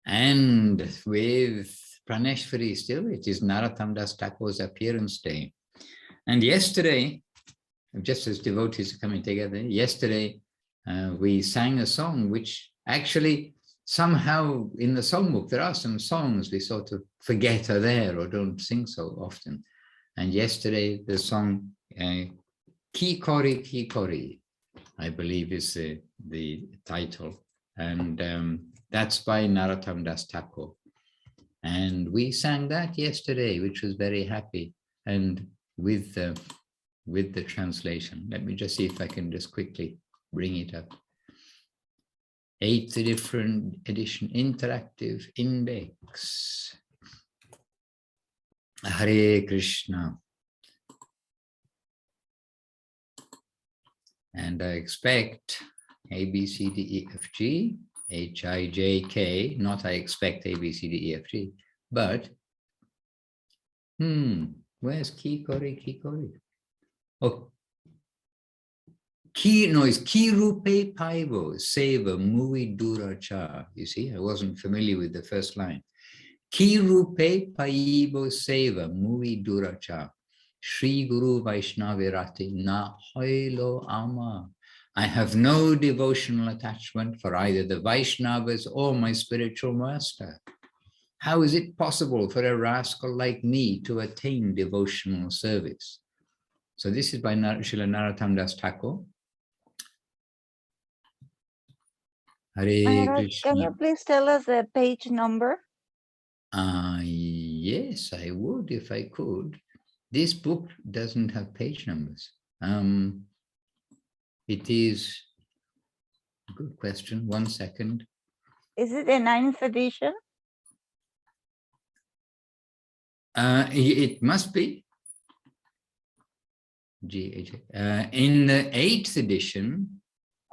And with Praneshwari still, it is Narottam Dās Ṭhākur's appearance day. And yesterday, just as devotees are coming together, yesterday we sang a song which actually somehow in the songbook, there are some songs we sort of forget are there or don't sing so often. And yesterday the song Ki Kori, I believe is the title. And that's by Narottam Dās Ṭhākur. And we sang that yesterday, which was very happy. And with the translation, let me just see if I can just quickly bring it up. 8th different edition, interactive index. Hare Krishna. And I expect A, B, C, D, E, F, G, H, I, J, K, not I expect A, B, C, D, E, F, G, but, where's Ki Kori? Oh, it's Ki Rupe Paivo, Seva, Mui Dura Cha. You see, I wasn't familiar with the first line. Ki Rupe Paivo, Seva, Mui Dura Cha. Shri Guru Vaishnavirati na hoilo ama. I have no devotional attachment for either the Vaishnavas or my spiritual master. How is it possible for a rascal like me to attain devotional service? So this is by Śrīla Narottam Dās Ṭhākur. Hare Krishna. Can you please tell us the page number? Yes, I would if I could. This book doesn't have page numbers. It is, good question, 1 second. Is it the 9th edition? It must be. In the 8th edition,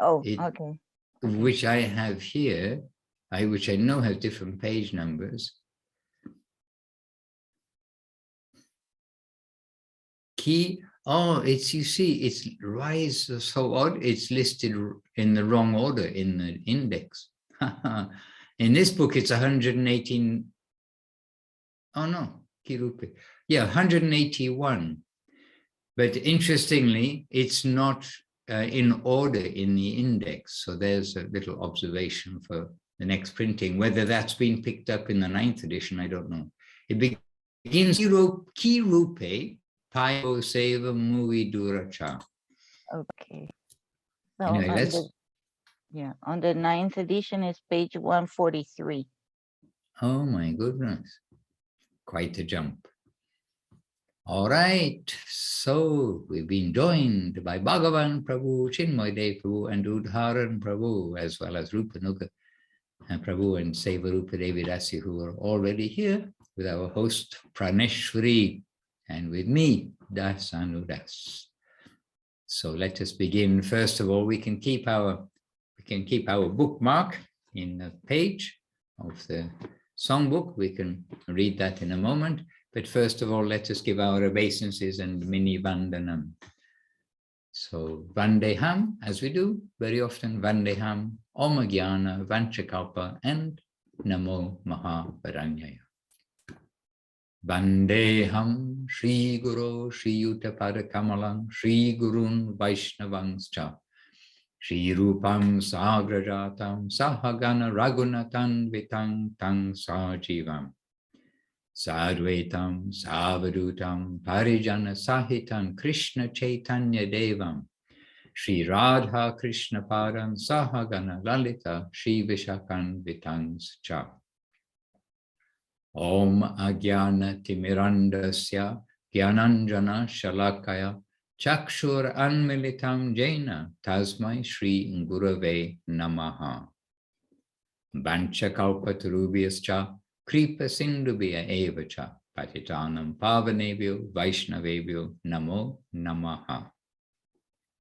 Okay. Which I have here, which I know has different page numbers. It's, you see, it's rise so odd, it's listed in the wrong order in the index. In this book, it's 118. Oh no, Kirupe. Yeah, 181. But interestingly, it's not in order in the index. So there's a little observation for the next printing. Whether that's been picked up in the 9th edition, I don't know. It begins Ki Rupe Paivo Seva Mui Dura Cha. Okay. So Anyway, on the 9th edition is page 143. Oh my goodness. Quite a jump. All right, so we've been joined by Bhagavan Prabhu, Chinmoy Prabhu, and Udharan Prabhu, as well as Rupanuga Prabhu and Seva Devi Dasi, who are already here with our host Praneshwari, and with me, Dasanu Das. So let us begin. First of all, we can keep our bookmark in the page of the songbook. We can read that in a moment. But first of all, let us give our obeisances and mini vandanam. So vandeham, as we do very often, vandeham, Om Jnana, Vanchakalpa, and Namo Mahavaranyaya. Vandeham Shri Guru Shri Yuta Padakamalam Shri Gurun Vaishnavangscha Shri Rupam Sagrajatam Sahagana Raghunatan Vitang Tang Sajivam Sadvaitam Savadutam Parijana Sahitam Krishna Chaitanya Devam Shri Radha Krishna Param Sahagana Lalita Shri Vishakan Vitangs Cha Om Agyana Timirandasya Gyananjana Shalakaya Chakshur Anmilitam Jaina Tasmai Shri Gurave Namaha Vanchakalpatarubhyascha Kripa Sindhubhya Evacha Patitanam Pavanebhyo Vaishnavebhyo Namo Namaha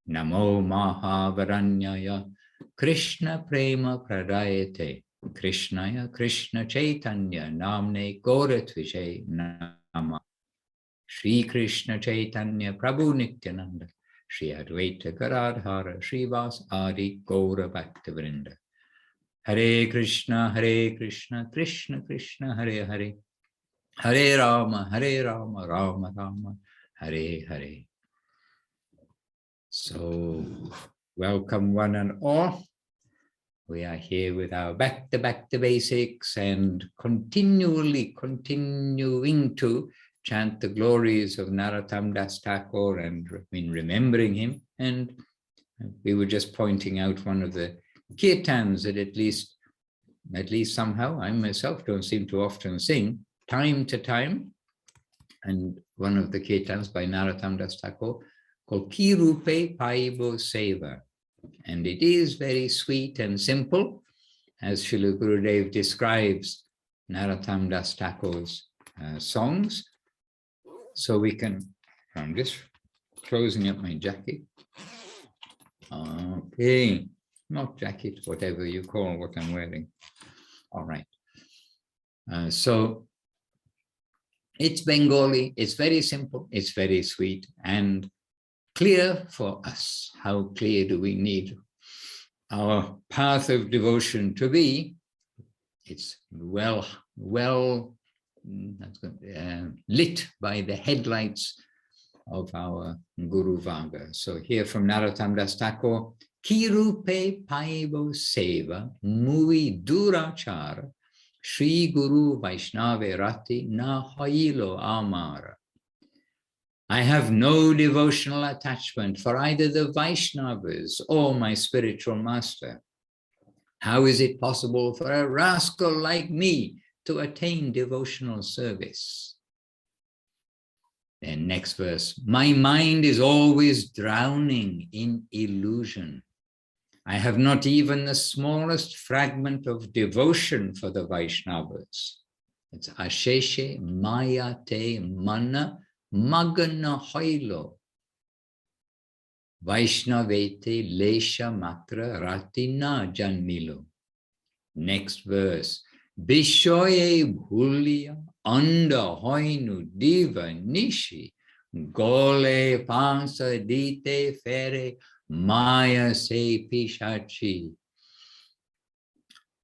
Namo Mahavaranyaya Krishna Prema Pradayate Krishnaya Krishna Chaitanya Namne Gauratvijay Nama Shri Krishna Chaitanya Prabhu Nityananda Shri Advaita Garadhara Shri Vas Adi Gaura Bhaktavrinda Hare Krishna, Krishna Krishna, Hare Hare, Hare Rama, Rama Rama, Hare Hare. So, welcome one and all. We are here with our back to basics and continuing to chant the glories of Narottam Dās Ṭhākur and remembering him. And we were just pointing out one of the kirtans that at least somehow I myself don't seem to often sing time to time. And one of the kirtans by Narottam Dās Ṭhākur called Ki Rupe Paibo Seva. And it is very sweet and simple, as Srila Gurudev describes Narottam Dās Ṭhākur's songs. So we can, I'm just closing up my jacket. Okay, not jacket, whatever you call what I'm wearing. All right. So it's Bengali, it's very simple, it's very sweet and clear for us. How clear do we need our path of devotion to be? It's well lit by the headlights of our Guru Varga. So here from Narottam Dās Ṭhākur, Ki Rupe Paibo Seva Mui Durachara Shri Guru Vaishnava Rati Na Hailo Amara. I have no devotional attachment for either the Vaishnavas or my spiritual master. How is it possible for a rascal like me to attain devotional service? Then next verse, my mind is always drowning in illusion. I have not even the smallest fragment of devotion for the Vaishnavas. It's Asheshe Mayate Mana Magana Hailo Vaishnavete Lesha Matra Ratina Janmilo. Next verse, Bishoye Bhulia Anda Hoinu Diva Nishi Gole Pansa Dite Fere Maya Se Pishachi.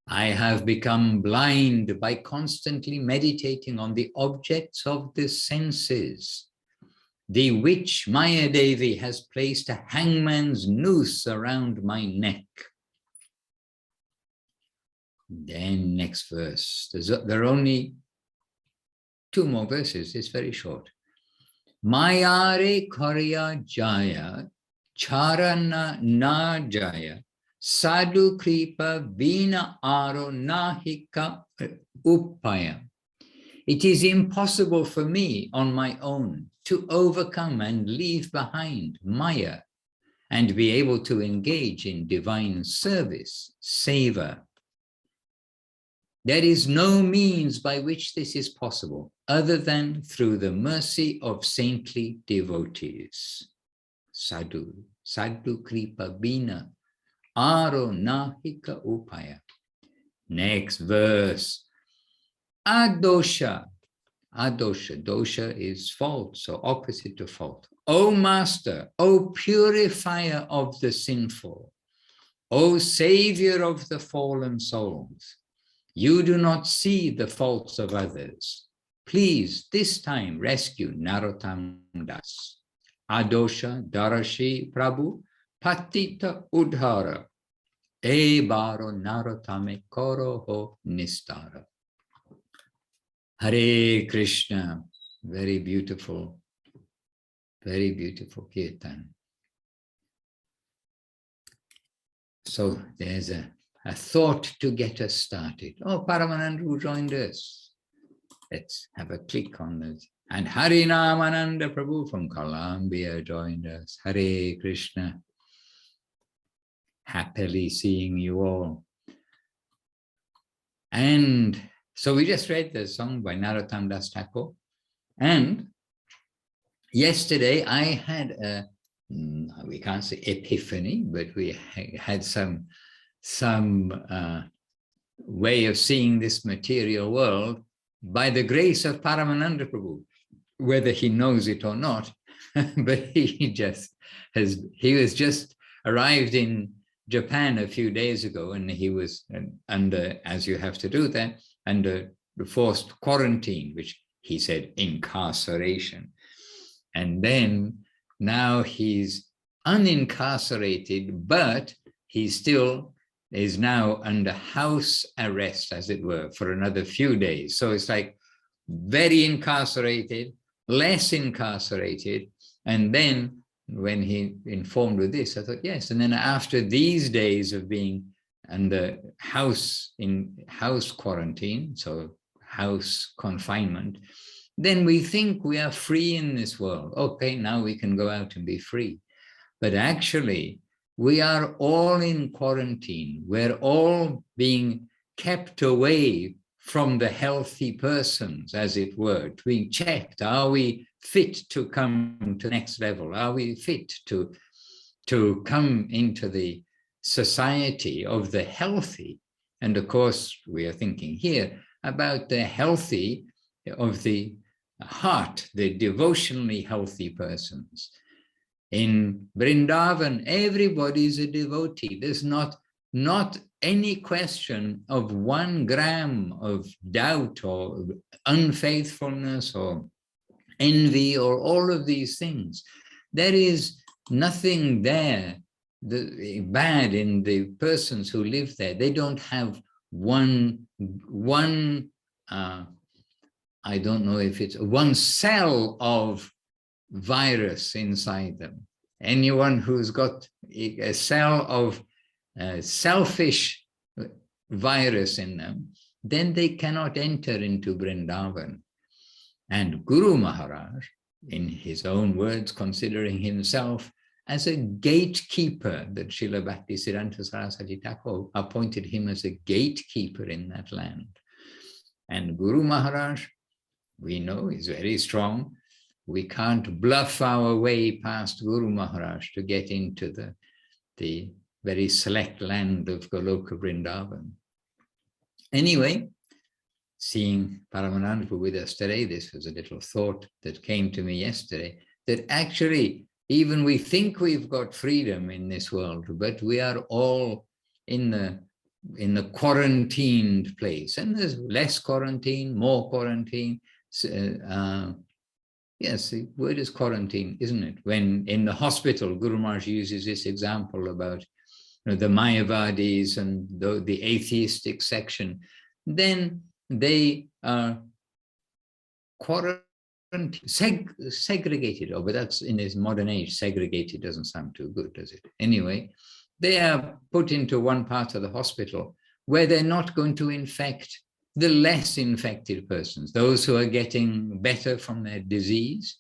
I have become blind by constantly meditating on the objects of the senses, the which Maya Devi has placed a hangman's noose around my neck. Then next verse, there are only two more verses, it's very short. Mayare Korya Jaya Charana Na Jaya Sadhu Kripa Vina Aro Nahika Upaya. It is impossible for me on my own to overcome and leave behind Maya and be able to engage in divine service, seva. There is no means by which this is possible other than through the mercy of saintly devotees. Sadhu, Sadhu Kripa Vina Aro Nahika Upaya. Next verse. Adosha. Adosha. Dosha is fault, so opposite to fault. O Master, O purifier of the sinful, O Savior of the fallen souls, you do not see the faults of others. Please, this time, rescue Narottam Dās. Adosha Darashi Prabhu Patita Udhara E Baro Narottame Koro Ho Nistara. Hare Krishna. Very beautiful kirtan. So there's a thought to get us started. Oh, Paramananda joined us. Let's have a click on this. And Harinamananda Prabhu from Colombia joined us. Hare Krishna. Happily seeing you all. And so we just read the song by Narottam Dās Ṭhākur. And yesterday I had a, we can't say epiphany, but we had some way of seeing this material world by the grace of Paramananda Prabhu, whether he knows it or not, but he was just arrived in Japan a few days ago, and he was under, as you have to do there, under the forced quarantine, which he said incarceration. And then now he's unincarcerated, but he still is now under house arrest, as it were, for another few days. So it's like very incarcerated, less incarcerated. And then when he informed with this, I thought, yes. And then after these days of being under house quarantine, so house confinement, then we think we are free in this world. Okay, now we can go out and be free. But actually, we are all in quarantine. We're all being kept away from the healthy persons, as it were, being checked. Are we fit to come to the next level? Are we fit to come into the society of the healthy? And of course, we are thinking here about the healthy of the heart, the devotionally healthy persons. In Vrindavan, everybody is a devotee. There's not any question of 1 gram of doubt or unfaithfulness or envy or all of these things. There is nothing there bad in the persons who live there. They don't have one I don't know if it's 1 cell of virus inside them. Anyone who's got a cell of selfish virus in them, then they cannot enter into Vrindavan. And Guru Maharaj, in his own words, considering himself as a gatekeeper, that Srila Bhaktisiddhanta Saraswati Thakur appointed him as a gatekeeper in that land. And Guru Maharaj, we know, is very strong. We can't bluff our way past Guru Maharaj to get into the very select land of Goloka Vrindavan. Anyway, seeing Paramananda with us today, this was a little thought that came to me yesterday, that actually, even we think we've got freedom in this world, but we are all in the quarantined place. And there's less quarantine, more quarantine. Yes, the word is quarantine, isn't it? When in the hospital, Guru Maharaj uses this example about the Mayavadis and the atheistic section, then they are segregated. Oh, but that's in this modern age, segregated doesn't sound too good, does it? Anyway, they are put into one part of the hospital where they're not going to infect the less infected persons, those who are getting better from their disease.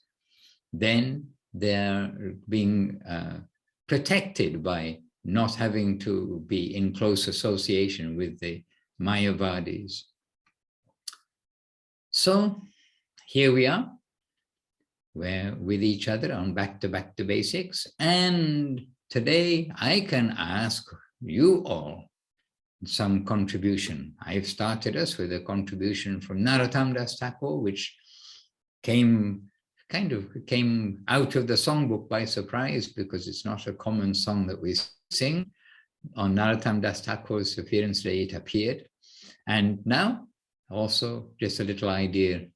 Then they're being protected by not having to be in close association with the Mayavadis. So here we are, we're with each other on back to basics. And today I can ask you all some contribution. I've started us with a contribution from Narottam Dās Ṭhākur, which came out of the songbook by surprise, because it's not a common song that we sing. On Narottam Dās Ṭhākur's appearance day, it appeared. And now also just a little idea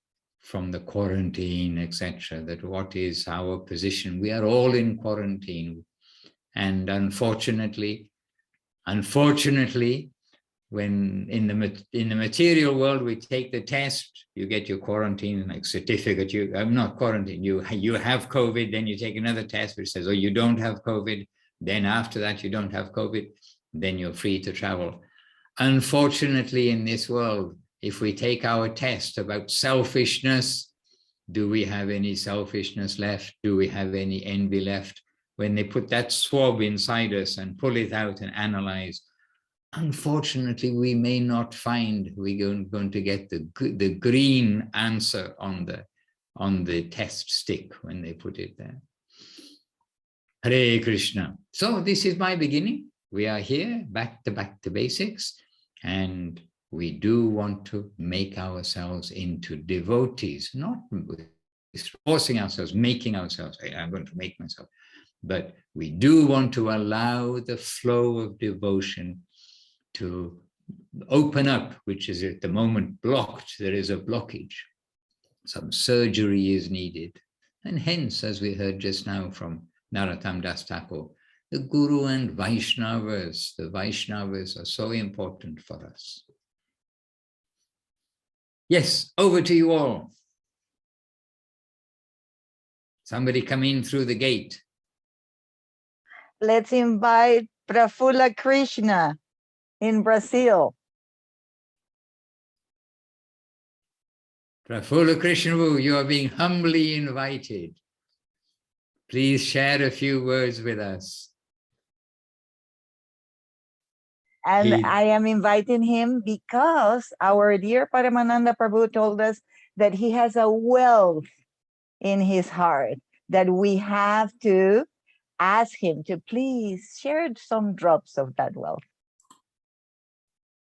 from the quarantine, etc., that what is our position? We are all in quarantine. And unfortunately, when in the material world, we take the test, you get your quarantine like certificate. I'm not quarantine. You have COVID, then you take another test which says, oh, you don't have COVID. Then after that, you don't have COVID. Then you're free to travel. Unfortunately, in this world, if we take our test about selfishness, do we have any selfishness left? Do we have any envy left? When they put that swab inside us and pull it out and analyze, unfortunately, we may not find we're going to get the green answer on the test stick when they put it there. Hare Krishna. So this is my beginning. We are here, back to basics, and we do want to make ourselves into devotees, not forcing ourselves, making ourselves, hey, I'm going to make myself. but we do want to allow the flow of devotion to open up, which is at the moment blocked. There is a blockage. Some surgery is needed. And hence, as we heard just now from Narottam Dās Ṭhākur, the Guru and Vaishnavas, the Vaishnavas are so important for us. Yes, over to you all. Somebody come in through the gate. Let's invite Prafula Krishna in Brazil. Prafula Krishna, you are being humbly invited. Please share a few words with us. And I am inviting him because our dear Paramananda Prabhu told us that he has a wealth in his heart, that we have to ask him to please share some drops of that wealth.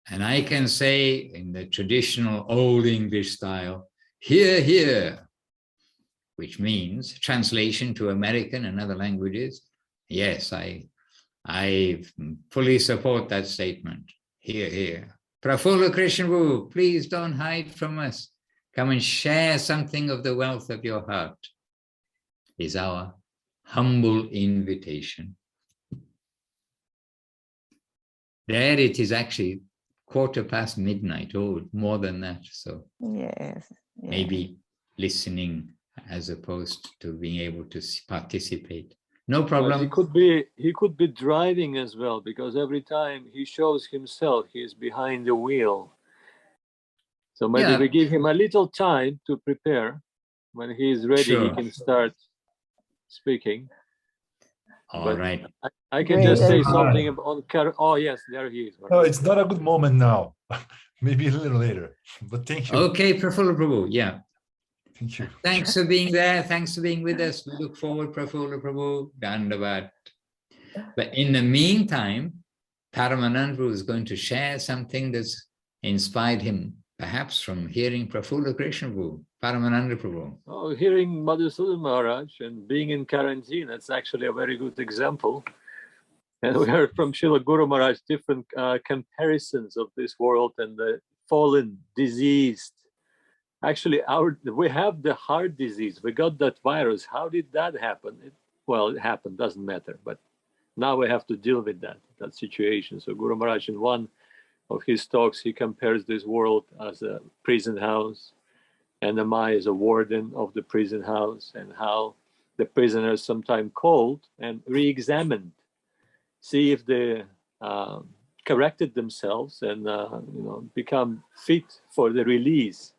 And I can say in the traditional old English style, hear, hear, which means translation to American and other languages. Yes, I fully support that statement. Hear, hear. Prafula Krishna, please don't hide from us. Come and share something of the wealth of your heart, is our humble invitation. There it is actually 1:15 midnight, or more than that. So yes. Maybe listening as opposed to being able to participate. No problem. He could be driving as well, because every time he shows himself, he is behind the wheel. So maybe we give him a little time to prepare. When he is ready, he can start speaking. All right. I can just say something on. Oh yes, there he is. No, it's not a good moment now. Maybe a little later. But thank you. Okay, Prafula Prabhu. Yeah. Thank you. Thanks for being there. Thanks for being with us. We look forward, Prafula Prabhu. Dandavat. But in the meantime, Paramananda Prabhu is going to share something that's inspired him, perhaps from hearing Prafula Krishna Prabhu, Paramananda Prabhu. Oh, hearing Madhusudan Maharaj and being in quarantine, that's actually a very good example. And we heard from Srila Guru Maharaj different comparisons of this world and the fallen, diseased. Actually, we have the heart disease. We got that virus. How did that happen? It happened, doesn't matter. But now we have to deal with that situation. So Guru Maharaj, in one of his talks, he compares this world as a prison house, and the Maya is a warden of the prison house, and how the prisoners sometimes called and re-examined, see if they corrected themselves and become fit for the release.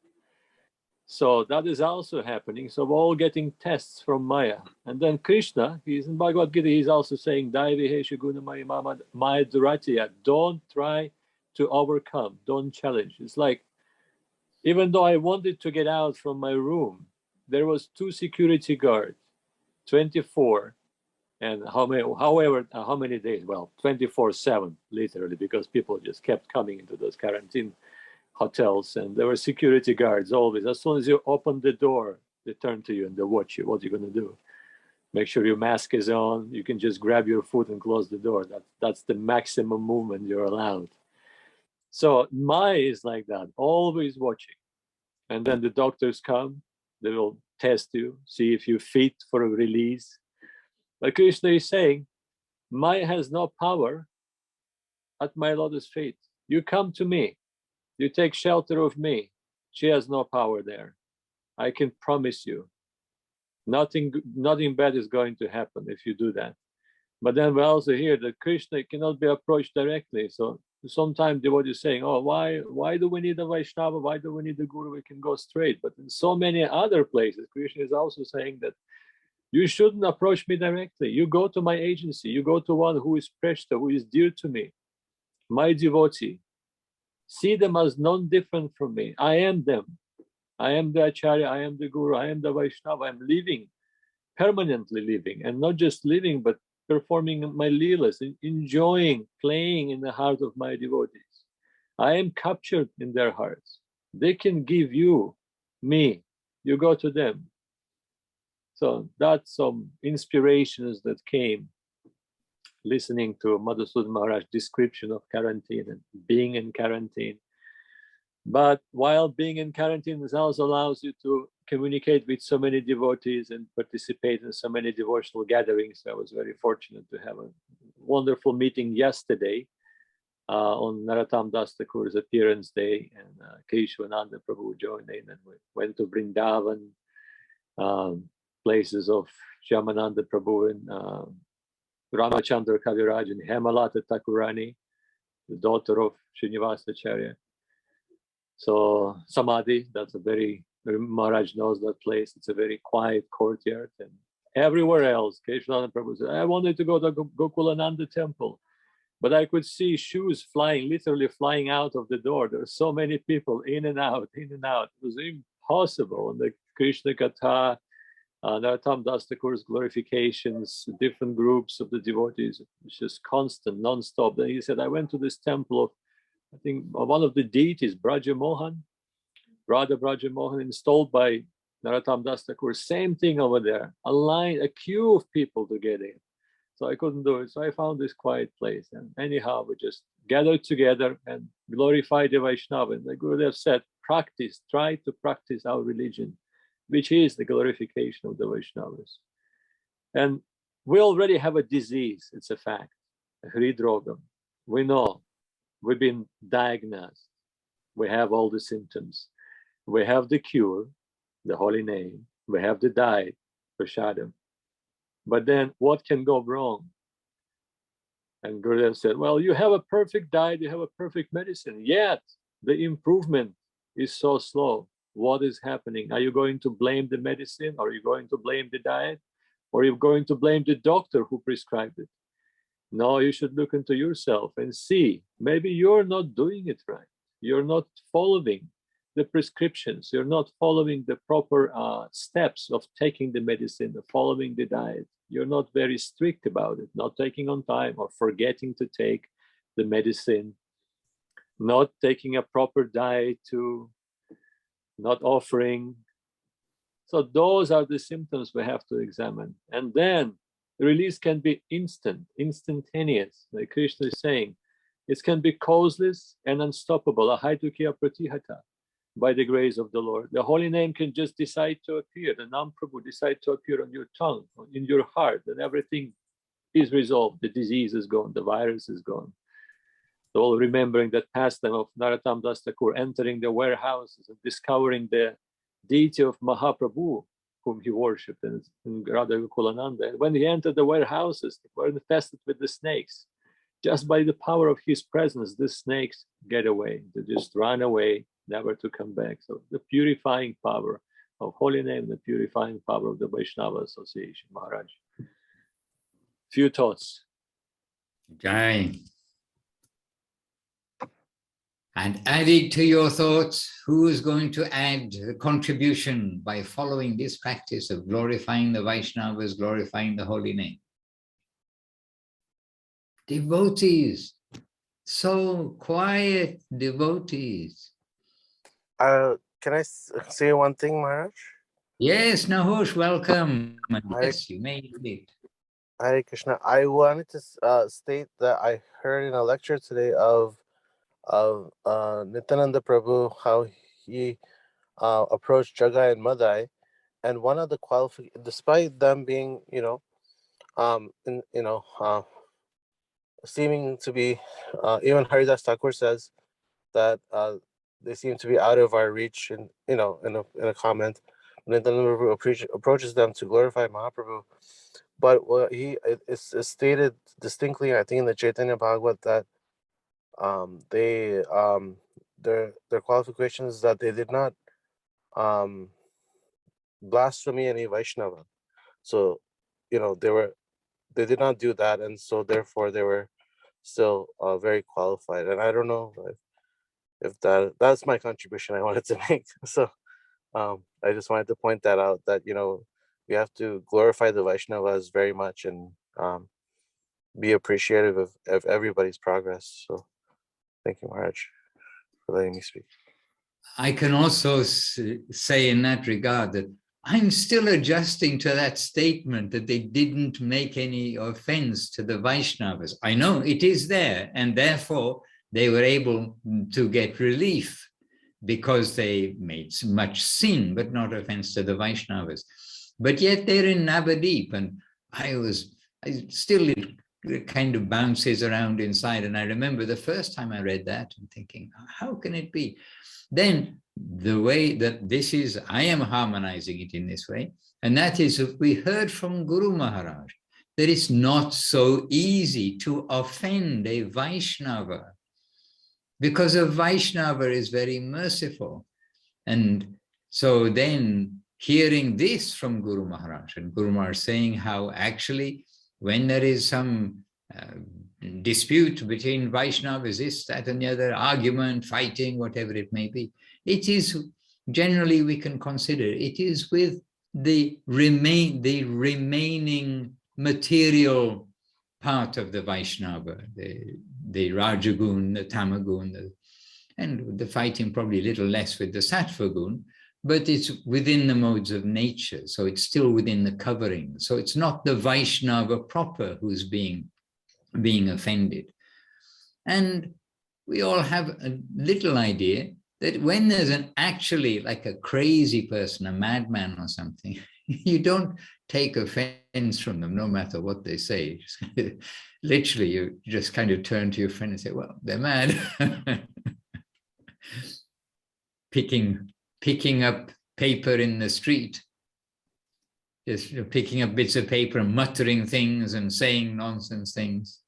So that is also happening. So we're all getting tests from Maya. And then Krishna, he's in Bhagavad Gita, he's also saying, Daivihesha Guna Maya Duratya, don't try to overcome, don't challenge. It's like, even though I wanted to get out from my room, there was 2 security guards, 24, and how many days? Well, 24/7, literally, because people just kept coming into those quarantine hotels, and there were security guards always. As soon as you open the door, they turn to you and they watch you. What are you going to do? Make sure your mask is on. You can just grab your food and close the door. That's the maximum movement you're allowed. So Maya is like that, always watching. And then the doctors come, they will test you, see if you're fit for a release. But Krishna is saying, Maya has no power at my lotus feet. You come to me, you take shelter of me. She has no power there. I can promise you, nothing bad is going to happen if you do that. But then we also hear that Krishna cannot be approached directly. So sometimes devotees is saying, oh, why do we need a Vaishnava? Why do we need a Guru? We can go straight. But in so many other places, Krishna is also saying that you shouldn't approach me directly. You go to my agency. You go to one who is precious, who is dear to me, my devotee. See them as non-different from me. I am them. I am the Acharya. I am the Guru. I am the Vaishnava. I'm living, permanently living, and not just living, but performing my leelas, enjoying, playing in the heart of my devotees. I am captured in their hearts. They can give you me. You go to them. So that's some inspirations that came listening to Madhusudan Maharaj's description of quarantine and being in quarantine. But while being in quarantine, it also allows you to communicate with so many devotees and participate in so many devotional gatherings. I was very fortunate to have a wonderful meeting yesterday on Narottam Dās Ṭhākur's appearance day, and Keshavananda Prabhu joined in, and we went to Vrindavan, places of Shyamananda Prabhu and Ramachandra Kaviraj and Hemalata Thakurani, the daughter of Srinivasacharya. So Samadhi, that's a very, Maharaj knows that place. It's a very quiet courtyard. And everywhere else, Keshavananda Prabhu said, I wanted to go to Gokulananda temple, but I could see shoes flying, literally flying out of the door. There were so many people in and out, in and out. It was impossible. And the Krishna Katha, Narottam Dās Ṭhākur's glorifications, different groups of the devotees, it's just constant, non-stop. Then he said, I went to this temple of, I think, one of the deities, Braja Mohan, Radha Braja Mohan, installed by Narottam Dās Ṭhākur. Same thing over there, a line, a queue of people to get in. So I couldn't do it. So I found this quiet place. And anyhow, we just gathered together and glorified the Vaishnava. And the Gurudev said, practice, try to practice our religion, which is the glorification of the Vaishnavas. And we already have a disease, it's a fact, a hridrogam. We know, we've been diagnosed. We have all the symptoms. We have the cure, the holy name. We have the diet, prashadam. But then what can go wrong? And Gurudev said, well, you have a perfect diet, you have a perfect medicine, yet the improvement is so slow. What is happening? Are you going to blame the medicine? Or are you going to blame the diet? Or are you going to blame the doctor who prescribed it? No, you should look into yourself and see, maybe you're not doing it right. You're not following the prescriptions. You're not following the proper steps of taking the medicine, of following the diet. You're not very strict about it, not taking on time or forgetting to take the medicine, not taking a proper diet to not offering. So those are the symptoms we have to examine. And then the release can be instantaneous, like Krishna is saying. It can be causeless and unstoppable, ahaitukya pratihata, by the grace of the Lord. The holy name can just decide to appear, the Nam Prabhu decide to appear on your tongue, in your heart, and everything is resolved. The disease is gone, the virus is gone. So all remembering that pastime of Narottam Dās Ṭhākur entering the warehouses and discovering the deity of Mahaprabhu, whom he worshipped, and Radha Gokulananda. When he entered the warehouses, they were infested with the snakes. Just by the power of his presence, the snakes get away. They just run away, never to come back. So the purifying power of holy name, the purifying power of the Vaishnava Association, Maharaj. Few thoughts. Jai. And adding to your thoughts, who is going to add the contribution by following this practice of glorifying the Vaishnavas, glorifying the holy name? Devotees, so quiet devotees. Can I say one thing, Maharaj? Yes, Nahush, welcome. Yes, you may indeed. Hare Krishna. I wanted to state that I heard in a lecture today of Nityananda Prabhu, how he approached Jagai and Madai, and one of the qualifications, despite them being, seeming to be, even Haridas Thakur says that they seem to be out of our reach, and in a comment, Nityananda Prabhu approaches them to glorify Mahaprabhu. But it's stated distinctly, I think, in the Chaitanya Bhagavat that their qualifications that they did not blaspheme any Vaishnava. So they did not do that, and so therefore they were still very qualified. And I don't know if that's my contribution I wanted to make. So I just wanted to point that out, that we have to glorify the Vaishnavas very much and be appreciative of everybody's progress. So thank you, Maharaj, for letting me speak. I can also say in that regard that I'm still adjusting to that statement that they didn't make any offense to the Vaishnavas. I know it is there, and therefore they were able to get relief because they made much sin, but not offense to the Vaishnavas. But yet they're in Navadip, and I still, it kind of bounces around inside. And I remember the first time I read that and thinking, how can it be? Then the way that this is, I am harmonizing it in this way, and that is if we heard from Guru Maharaj that it's not so easy to offend a Vaishnava, because a Vaishnava is very merciful. And so then hearing this from Guru Maharaj, and Guru Maharaj saying how actually when there is some dispute between Vaishnavas, this, that, and the other, argument, fighting, whatever it may be, it is generally, we can consider, it is with the remaining material part of the Vaishnava, the Rajagun, the Tamagun, and the fighting probably a little less with the Sattva gun, but it's within the modes of nature, so it's still within the covering. So it's not the Vaishnava proper who's being offended. And we all have a little idea that when there's actually like a crazy person, a madman or something, you don't take offense from them, no matter what they say. Literally, you just kind of turn to your friend and say, well, they're mad. Picking up paper in the street, just picking up bits of paper and muttering things and saying nonsense things.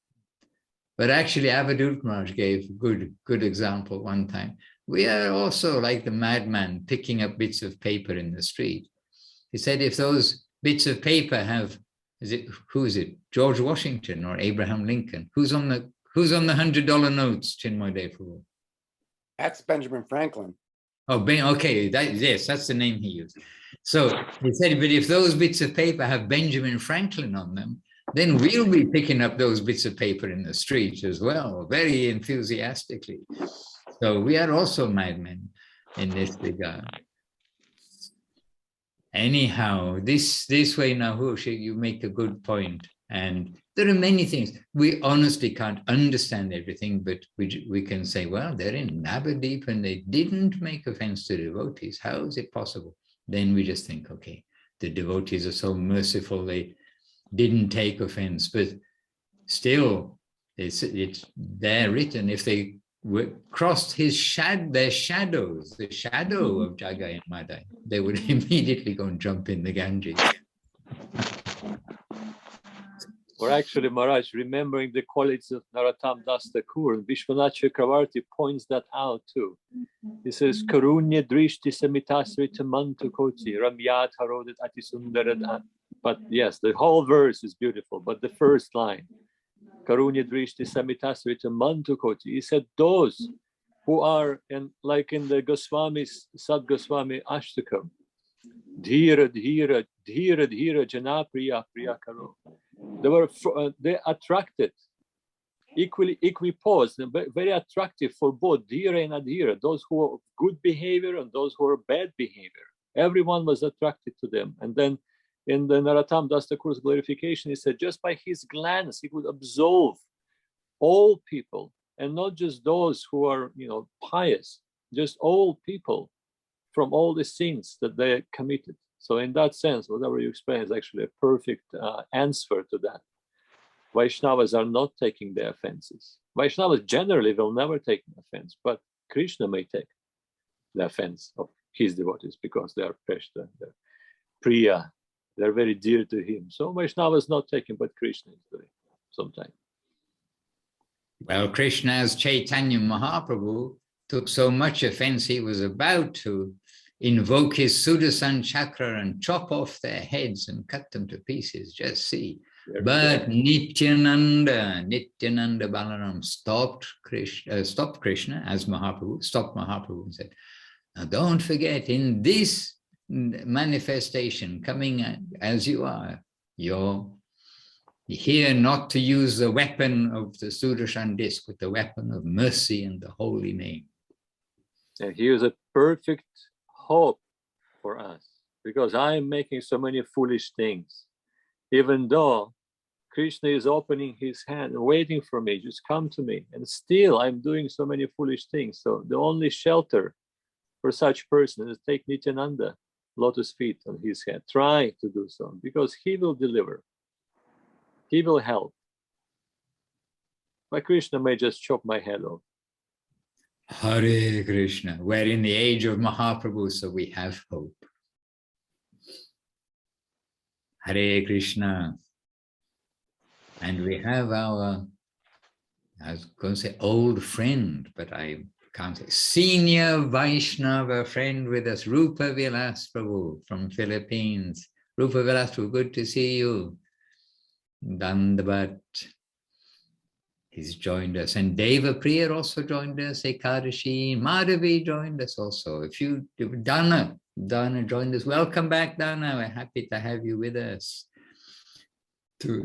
But actually, Avadut Maharaj gave a good example one time. We are also like the madman picking up bits of paper in the street. He said, if those bits of paper have, who is it? George Washington or Abraham Lincoln? Who's on the $100 notes, Chinmoy Prabhu? That's Benjamin Franklin. Oh, okay, yes, that's the name he used. So he said, but if those bits of paper have Benjamin Franklin on them, then we'll be picking up those bits of paper in the street as well, very enthusiastically. So we are also madmen in this regard. Anyhow, this way, Nahush, you make a good point. And there are many things. We honestly can't understand everything, but we can say, well, they're in Navadip and they didn't make offense to devotees. How is it possible? Then we just think, okay, the devotees are so merciful, they didn't take offense, but still, it's there written, if they crossed their shadows, the shadow of Jagai and Madai, they would immediately go and jump in the Ganges. Or actually, Maharaj, remembering the qualities of Narottam Dās Ṭhākur, Vishwanath Chakravarti points that out too. He says, Karunya drishti samitasrita mantukoti ramyat harodat atisundarat. But yes, the whole verse is beautiful, but the first line, Karunya drishti samitasrita mantukoti, he said, those who are, like in the Goswami's, Sad Goswami Ashtakam, dhira dhira dhira dhira jana priya priya karo. They attracted, equiposed, very attractive for both dhira and adhira, those who are good behavior and those who are bad behavior. Everyone was attracted to them. And then in the Narottam Dās Ṭhākur's glorification, he said, just by his glance, he would absolve all people, and not just those who are, pious, just all people from all the sins that they committed. So in that sense, whatever you explain is actually a perfect answer to that. Vaishnavas are not taking the offenses. Vaishnavas generally will never take an offense, but Krishna may take the offense of his devotees because they are Preshta, they're Priya, they're very dear to him. So Vaishnava is not taking, but Krishna is doing sometimes. Well, Krishna's Chaitanya Mahaprabhu took so much offense, he was about to invoke his Sudarshan chakra and chop off their heads and cut them to pieces. Just see. But Nityananda Balaram stopped Krishna as Mahaprabhu, stopped Mahaprabhu and said, now don't forget, in this manifestation, coming as you are, you're here not to use the weapon of the Sudarshan disc, but the weapon of mercy and the holy name. And he is a perfect hope for us. because I'm making so many foolish things. Even though Krishna is opening his hand and waiting for me, just come to me. And still I'm doing so many foolish things. So the only shelter for such person is take Nityananda, lotus feet on his head. Try to do so, because he will deliver. He will help. But Krishna may just chop my head off. Hare Krishna. We're in the age of Mahaprabhu, so we have hope. Hare Krishna. And we have our, I was going to say old friend, but I can't say, senior Vaishnava friend with us, Rupa Vilas Prabhu from Philippines. Rupa Vilas Prabhu, good to see you. Dandabat. He's joined us. And Deva Priya also joined us. Ekadashi, Madhavi joined us also. If you, Dana joined us. Welcome back, Dana. We're happy to have you with us.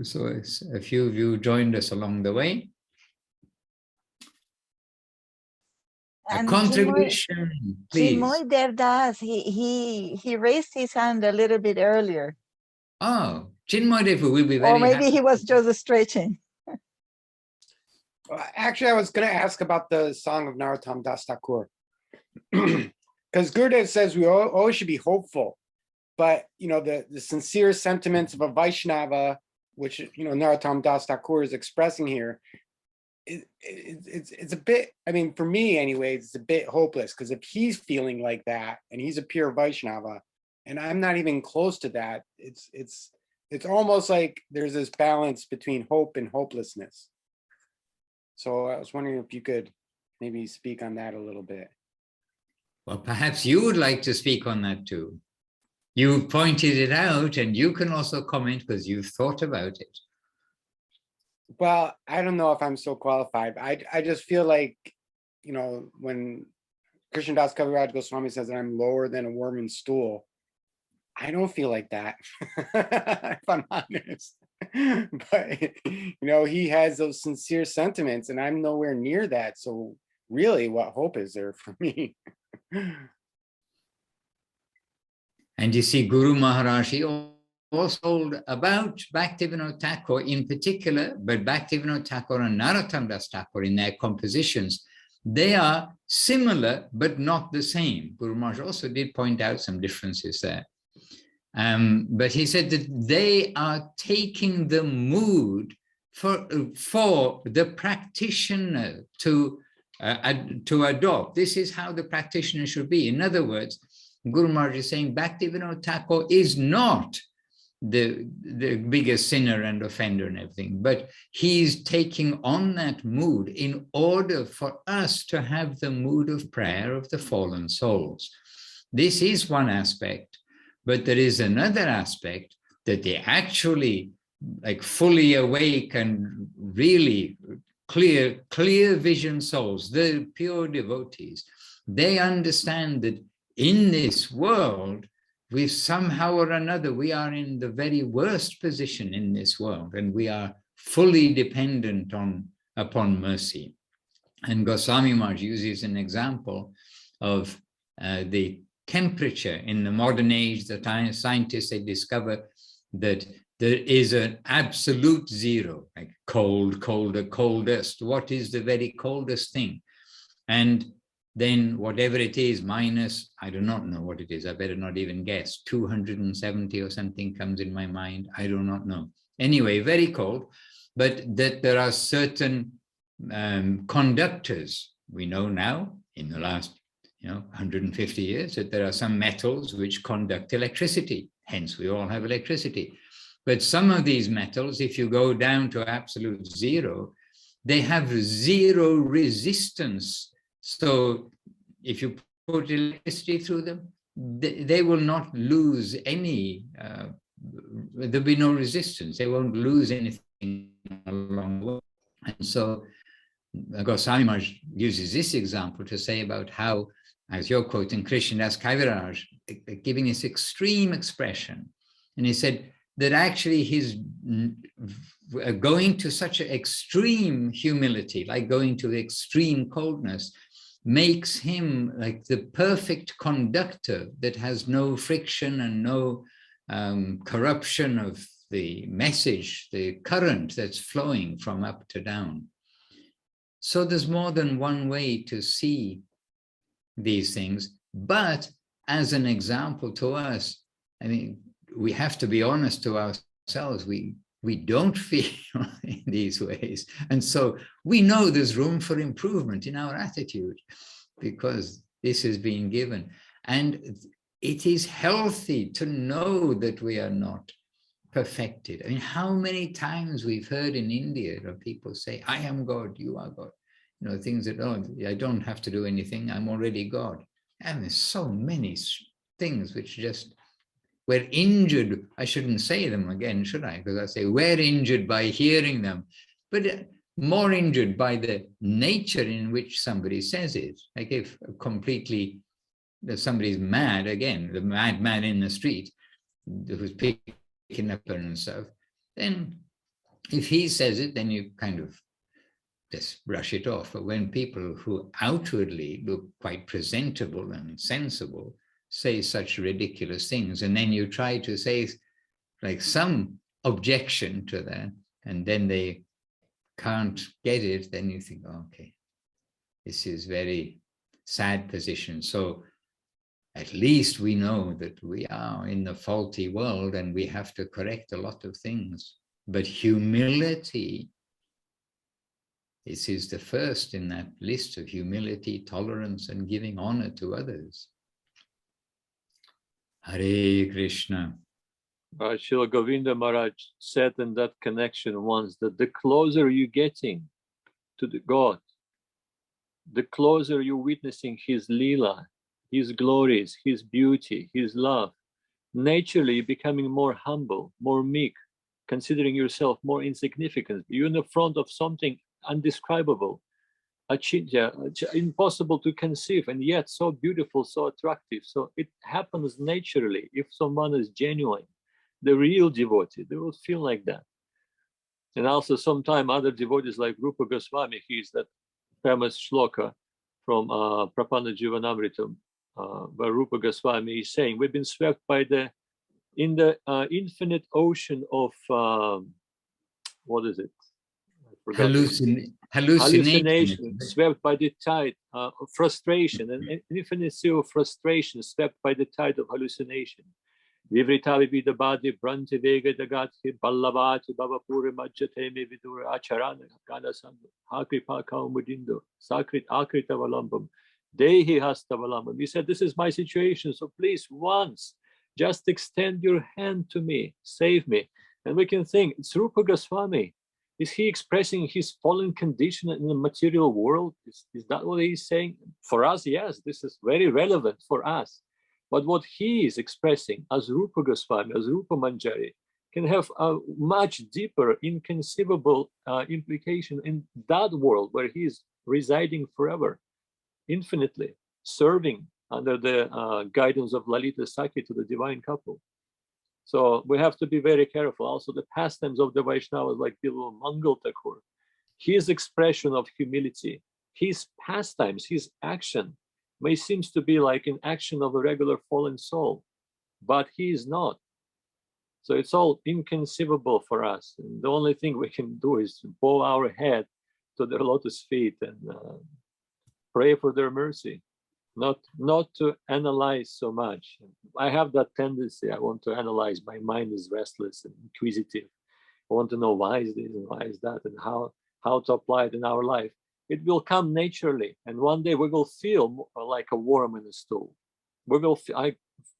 So a few of you joined us along the way. And a contribution, please. Chinmoy Devdas, he raised his hand a little bit earlier. Oh, Chinmoy Dev will be very Or maybe happy. he was just stretching. Actually, I was going to ask about the song of Narottam Dās Ṭhākur. Because Gurudev says we always should be hopeful. But, you know, the sincere sentiments of a Vaishnava, which, you know, Narottam Dās Ṭhākur is expressing here, it's a bit, I mean, for me anyways, it's a bit hopeless, because if he's feeling like that and he's a pure Vaishnava and I'm not even close to that, it's almost like there's this balance between hope and hopelessness. So I was wondering if you could maybe speak on that a little bit. Well, perhaps you would like to speak on that too. You've pointed it out, and you can also comment because you've thought about it. Well, I don't know if I'm so qualified. I just feel like, you know, when Krishnadas Kaviraj Goswami says that I'm lower than a worm in stool, I don't feel like that, if I'm honest. But, you know, he has those sincere sentiments and I'm nowhere near that. So really, what hope is there for me? And you see, Guru Maharaj, he also told about Bhaktivinoda Thakur in particular, but Bhaktivinoda Thakur and Narottam Dās Ṭhākur in their compositions, they are similar, but not the same. Guru Maharaj also did point out some differences there. But he said that they are taking the mood for the practitioner to adopt. This is how the practitioner should be. In other words, Guru Maharaj is saying Bhaktivinoda Thakur is not the biggest sinner and offender and everything, but he's taking on that mood in order for us to have the mood of prayer of the fallen souls. This is one aspect, but there is another aspect that they actually like fully awake and really clear vision souls, the pure devotees. They understand that in this world, we somehow or another, we are in the very worst position in this world, and we are fully dependent upon mercy. And Goswami Maharaj uses an example of the temperature in the modern age. The scientists, they discover that there is an absolute zero, like cold, colder, coldest. What is the very coldest thing? And then whatever it is, minus, I do not know what it is. I better not even guess. 270 or something comes in my mind. I do not know. Anyway, very cold, but that there are certain conductors. We know now in the last 150 years that there are some metals which conduct electricity. Hence, we all have electricity. But some of these metals, if you go down to absolute zero, they have zero resistance. So if you put electricity through them, they will not lose any, there'll be no resistance. They won't lose anything along the way. And so Goswami Maharaj uses this example to say about how, as you're quoting Krishnadas Kaviraj, giving this extreme expression. And he said that actually he's going to such an extreme humility, like going to extreme coldness, makes him like the perfect conductor that has no friction and no corruption of the message, the current that's flowing from up to down. So there's more than one way to see these things, but as an example to us, I mean, we have to be honest to ourselves. We don't feel in these ways. And so we know there's room for improvement in our attitude because this is being given. And it is healthy to know that we are not perfected. I mean, how many times we've heard in India of people say, I am God, you are God. You know, things that, oh, I don't have to do anything, I'm already God. And there's so many things which just, we're injured. I shouldn't say them again, should I? Because I say we're injured by hearing them, but more injured by the nature in which somebody says it. Like if completely, if somebody's mad, again, the madman in the street who's picking up and stuff, then if he says it, then you kind of just brush it off. But when people who outwardly look quite presentable and sensible say such ridiculous things, and then you try to say like some objection to that, and then they can't get it, then you think, oh, okay, this is very sad position. So at least we know that we are in the faulty world and we have to correct a lot of things. But humility, this is the first in that list of humility, tolerance, and giving honor to others. Hare Krishna. Srila Govinda Maharaj said in that connection once that the closer you're getting to the God, the closer you're witnessing his lila, his glories, his beauty, his love, naturally becoming more humble, more meek, considering yourself more insignificant. You're in the front of something undescribable, impossible to conceive, and yet so beautiful, so attractive. So it happens naturally. If someone is genuine, the real devotee, they will feel like that. And also sometimes other devotees like Rupa Goswami, he's that famous shloka from Prapanna Jivanamritam, where Rupa Goswami is saying, we've been swept by in the infinite ocean of, what is it? Hallucination, swept by the tide of frustration, and infinite sea of frustration, swept by the tide of hallucination. Vivritavi vidabadi branti vega dagati ballavati babapuri majjateme vidura acharana ganasam hakripa kaumudindo sakrit akritavalamvam dehi hastavalamvam. He said, this is my situation, so please once just extend your hand to me, save me. And we can think, it's Rupa Goswami. Is he expressing his fallen condition in the material world? Is that what he's saying? For us, yes, this is very relevant for us. But what he is expressing as Rupa Goswami, as Rupa Manjari, can have a much deeper, inconceivable implication in that world where he is residing forever, infinitely, serving under the guidance of Lalita Sakhi to the divine couple. So we have to be very careful. Also, the pastimes of the Vaishnavas, like Bilwa Mangal Thakur, his expression of humility, his pastimes, his action may seem to be like an action of a regular fallen soul, but he is not. So it's all inconceivable for us. And the only thing we can do is bow our head to their lotus feet and pray for their mercy. Not to analyze so much. I have that tendency. I want to analyze. My mind is restless and inquisitive. I want to know why is this and why is that and how to apply it in our life. It will come naturally, and one day we will feel like a worm in a stool. We will,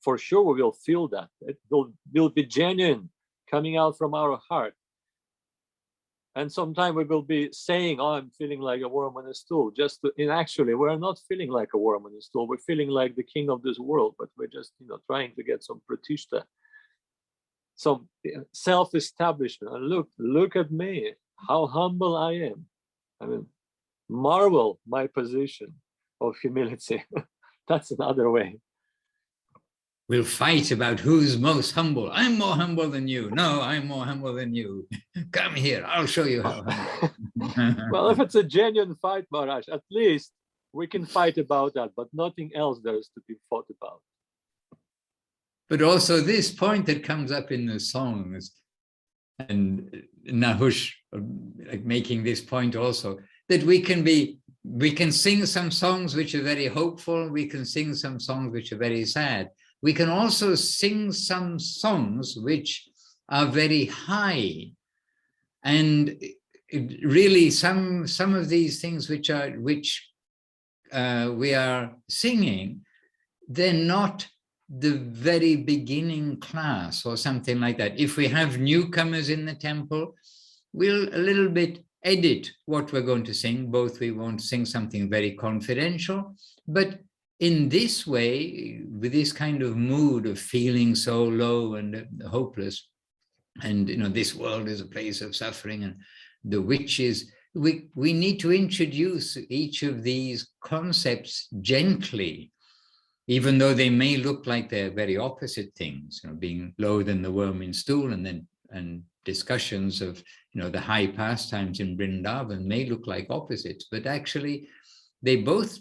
for sure, we will feel that. It will be genuine, coming out from our heart. And sometimes we will be saying, oh, I'm feeling like a worm on a stool. Actually, we're not feeling like a worm on a stool. We're feeling like the king of this world, but we're just, trying to get some pratishta, some self-establishment. And look at me, how humble I am. I mean, marvel my position of humility. That's another way. We'll fight about who's most humble. I'm more humble than you. No, I'm more humble than you. Come here, I'll show you how humble. Well, if it's a genuine fight, Maharaj, at least we can fight about that, but nothing else there is to be fought about. But also this point that comes up in the songs, and Nahush making this point also, that we can sing some songs which are very hopeful, we can sing some songs which are very sad. We can also sing some songs which are very high. And really some of these things which we are singing, they're not the very beginning class or something like that. If we have newcomers in the temple, we'll a little bit edit what we're going to sing. Both we won't sing something very confidential, but in this way, with this kind of mood of feeling so low and hopeless, and this world is a place of suffering, and the witches, we need to introduce each of these concepts gently, even though they may look like they're very opposite things, being lower than the worm in stool, and discussions of the high pastimes in Vrindavan may look like opposites, but actually they both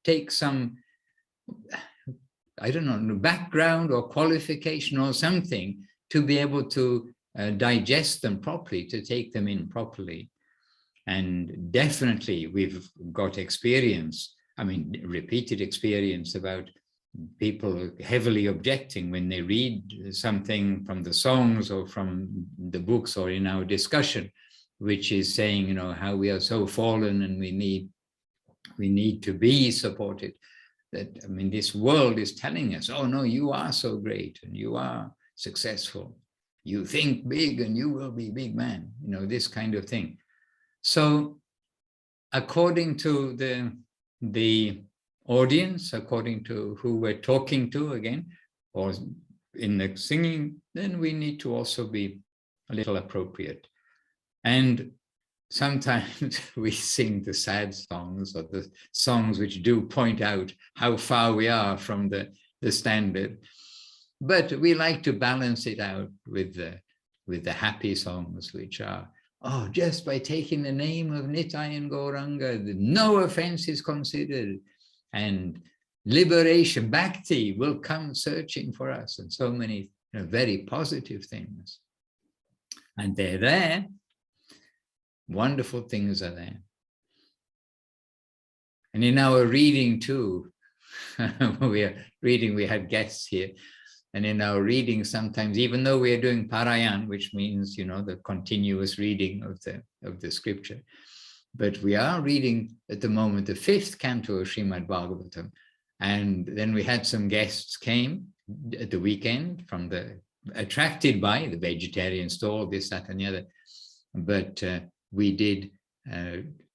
take some, I don't know, background or qualification or something to be able to digest them properly, to take them in properly. And definitely we've got experience, repeated experience about people heavily objecting when they read something from the songs or from the books or in our discussion, which is saying, how we are so fallen and we need to be supported. That, this world is telling us, oh no, you are so great and you are successful. You think big and you will be big man, this kind of thing. So according to the audience, according to who we're talking to again, or in the singing, then we need to also be a little appropriate. And sometimes we sing the sad songs or the songs which do point out how far we are from the standard. But we like to balance it out with the happy songs, which are, just by taking the name of Nitai and Gauranga, no offense is considered, and liberation, bhakti will come searching for us, and so many very positive things. And they're there. Wonderful things are there. And in our reading too, we had guests here, and in our reading sometimes, even though we are doing parayan, which means, the continuous reading of the scripture, but we are reading at the moment the 5th canto of Srimad Bhagavatam. And then we had some guests came at the weekend attracted by the vegetarian stall, this, that, and the other. But we did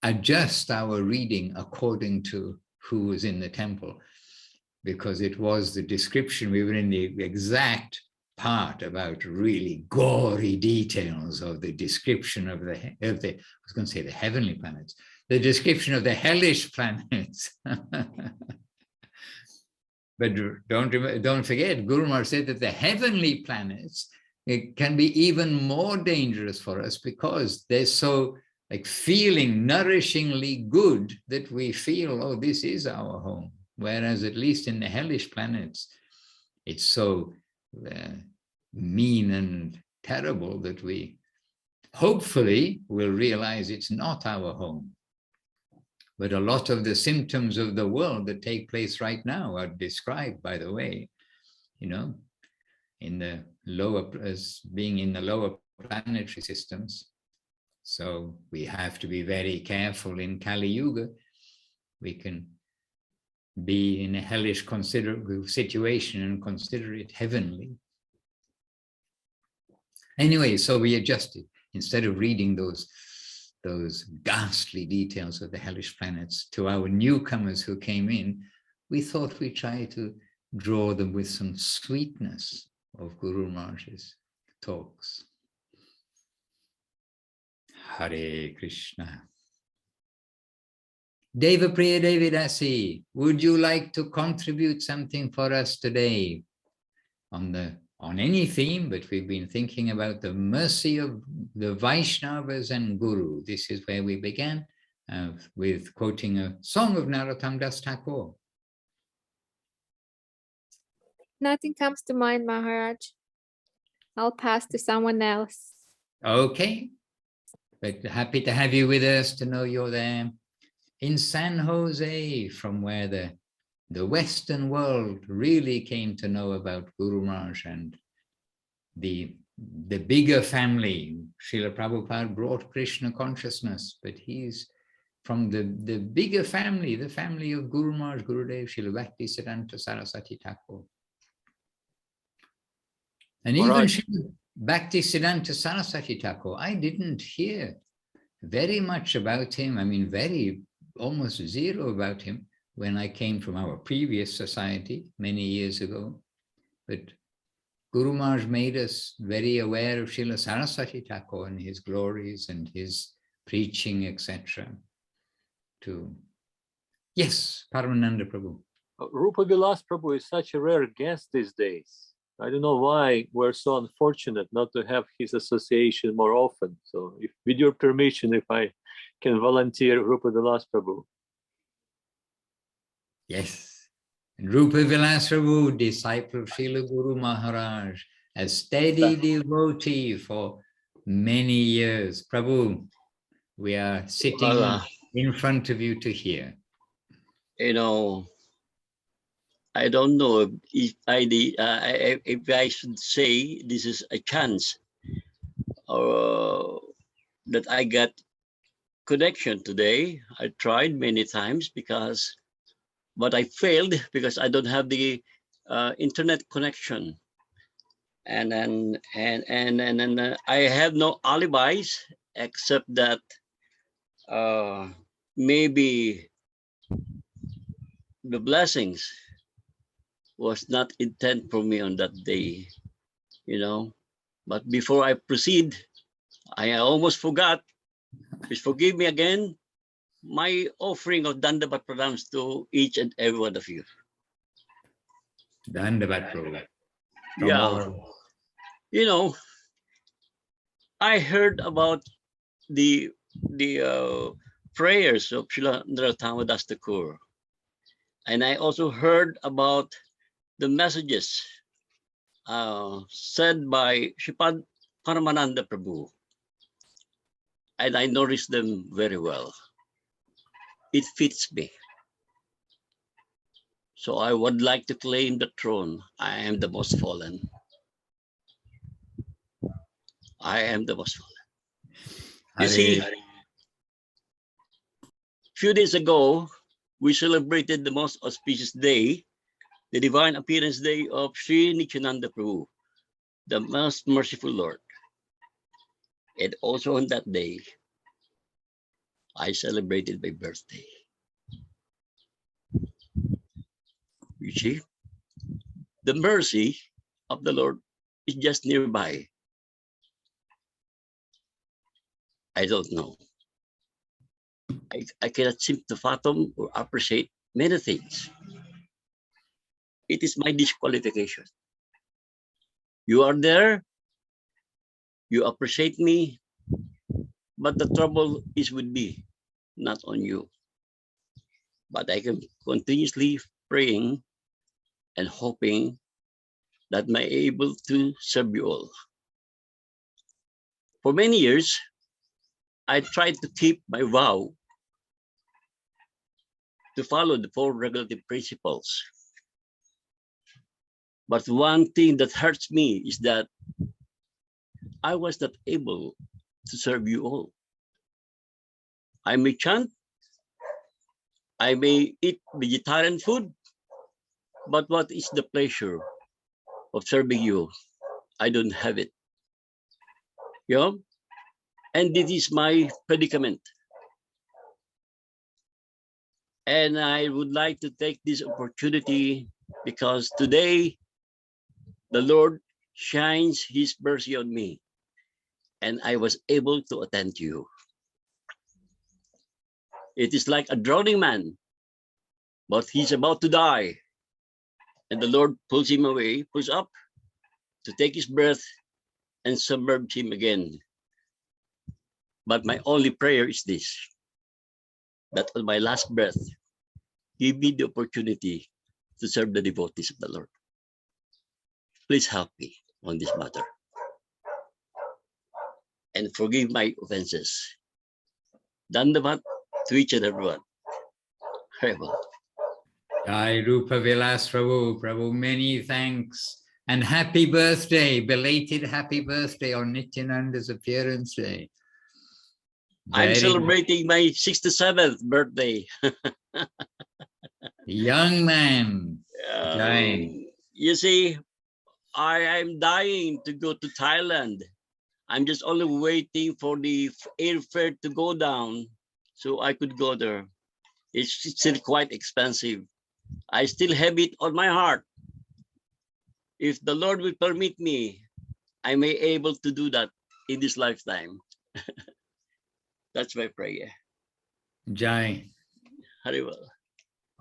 adjust our reading according to who was in the temple, because it was the description. We were in the exact part about really gory details of the description of the I was going to say the heavenly planets, the description of the hellish planets. But don't forget, Guru Maharaj said that the heavenly planets, it can be even more dangerous for us because they're so feeling nourishingly good that we feel, oh, this is our home. Whereas at least in the hellish planets, it's so mean and terrible that we hopefully will realize it's not our home. But a lot of the symptoms of the world that take place right now are described, by the way, in the as being in the lower planetary systems. So we have to be very careful in Kali Yuga. We can be in a hellish situation and consider it heavenly. Anyway, so we adjusted. Instead of reading those ghastly details of the hellish planets to our newcomers who came in, we thought we'd try to draw them with some sweetness of Guru Maharaj's talks. Hare Krishna. Devapriya Devidasi, would you like to contribute something for us today on any theme? But we've been thinking about the mercy of the Vaishnavas and Guru. This is where we began, with quoting a song of Narottam Dās Ṭhākur. Nothing comes to mind, Maharaj. I'll pass to someone else. Okay, but happy to have you with us, to know you're there in San Jose, from where the Western world really came to know about Guru Maharaj and the bigger family. Srila Prabhupada brought Krishna consciousness, but he's from the bigger family, the family of Guru Maharaj, Gurudev, Srila Bhaktisiddhanta Saraswati Thakur. And even Srila Bhaktisiddhanta Saraswati Thakur, I didn't hear very much about him. I mean, almost zero about him when I came from our previous society many years ago. But Guru Maharaj made us very aware of Srila Saraswati Thakur and his glories and his preaching, etc. Yes, Paramananda Prabhu. Rupa Vilas Prabhu is such a rare guest these days. I don't know why we're so unfortunate not to have his association more often. So if, with your permission, if I can volunteer Rupa Vilas Prabhu. Yes. And Rupa Vilas Prabhu, disciple of Srila Guru Maharaj, a steady devotee for many years. Prabhu, we are sitting in front of you to hear. You know, I don't know if I should say this is a chance that I got connection today. I tried many times but I failed because I don't have the internet connection, and I have no alibis except that maybe the blessings was not intent for me on that day, you know. But before I proceed, I almost forgot. Please forgive me again. My offering of Dandavat pranams to each and every one of you. Dandavat Prabhu. Yeah. You know, I heard about the prayers of Śrīla Narottam Dās Ṭhākur, and I also heard about the messages said by Sripad Paramananda Prabhu, and I noticed them very well. It fits me. So I would like to claim the throne. I am the most fallen. I am the most fallen. You see, a few days ago, we celebrated the most auspicious day, the divine appearance day of Sri Nityananda Prabhu, the most merciful Lord. And also on that day, I celebrated my birthday. You see, the mercy of the Lord is just nearby. I don't know. I cannot seem to fathom or appreciate many things. It is my disqualification. You are there, you appreciate me, but the trouble is with me, not on you. But I can continuously praying and hoping that I'm able to serve you all. For many years, I tried to keep my vow to follow the 4 regulative principles. But one thing that hurts me is that I was not able to serve you all. I may chant, I may eat vegetarian food, but what is the pleasure of serving you? I don't have it. You know? And this is my predicament. And I would like to take this opportunity because today the Lord shines his mercy on me and I was able to attend to you. It is like a drowning man, but he's about to die. And the Lord pulls him away, pulls up to take his breath and submerge him again. But my only prayer is this: that on my last breath, give me the opportunity to serve the devotees of the Lord. Please help me on this matter and forgive my offenses. Dandavat to each and everyone. Very well. Jai Rupa Vilas Prabhu. Prabhu, many thanks. And happy birthday, belated happy birthday on Nityananda's appearance day. I'm celebrating my 67th birthday. Young man. Jai. You see, I am dying to go to Thailand. I'm just only waiting for the airfare to go down so I could go there. It's still quite expensive. I still have it on my heart. If the Lord will permit me, I may able to do that in this lifetime. That's my prayer. Jai. Hari Bol.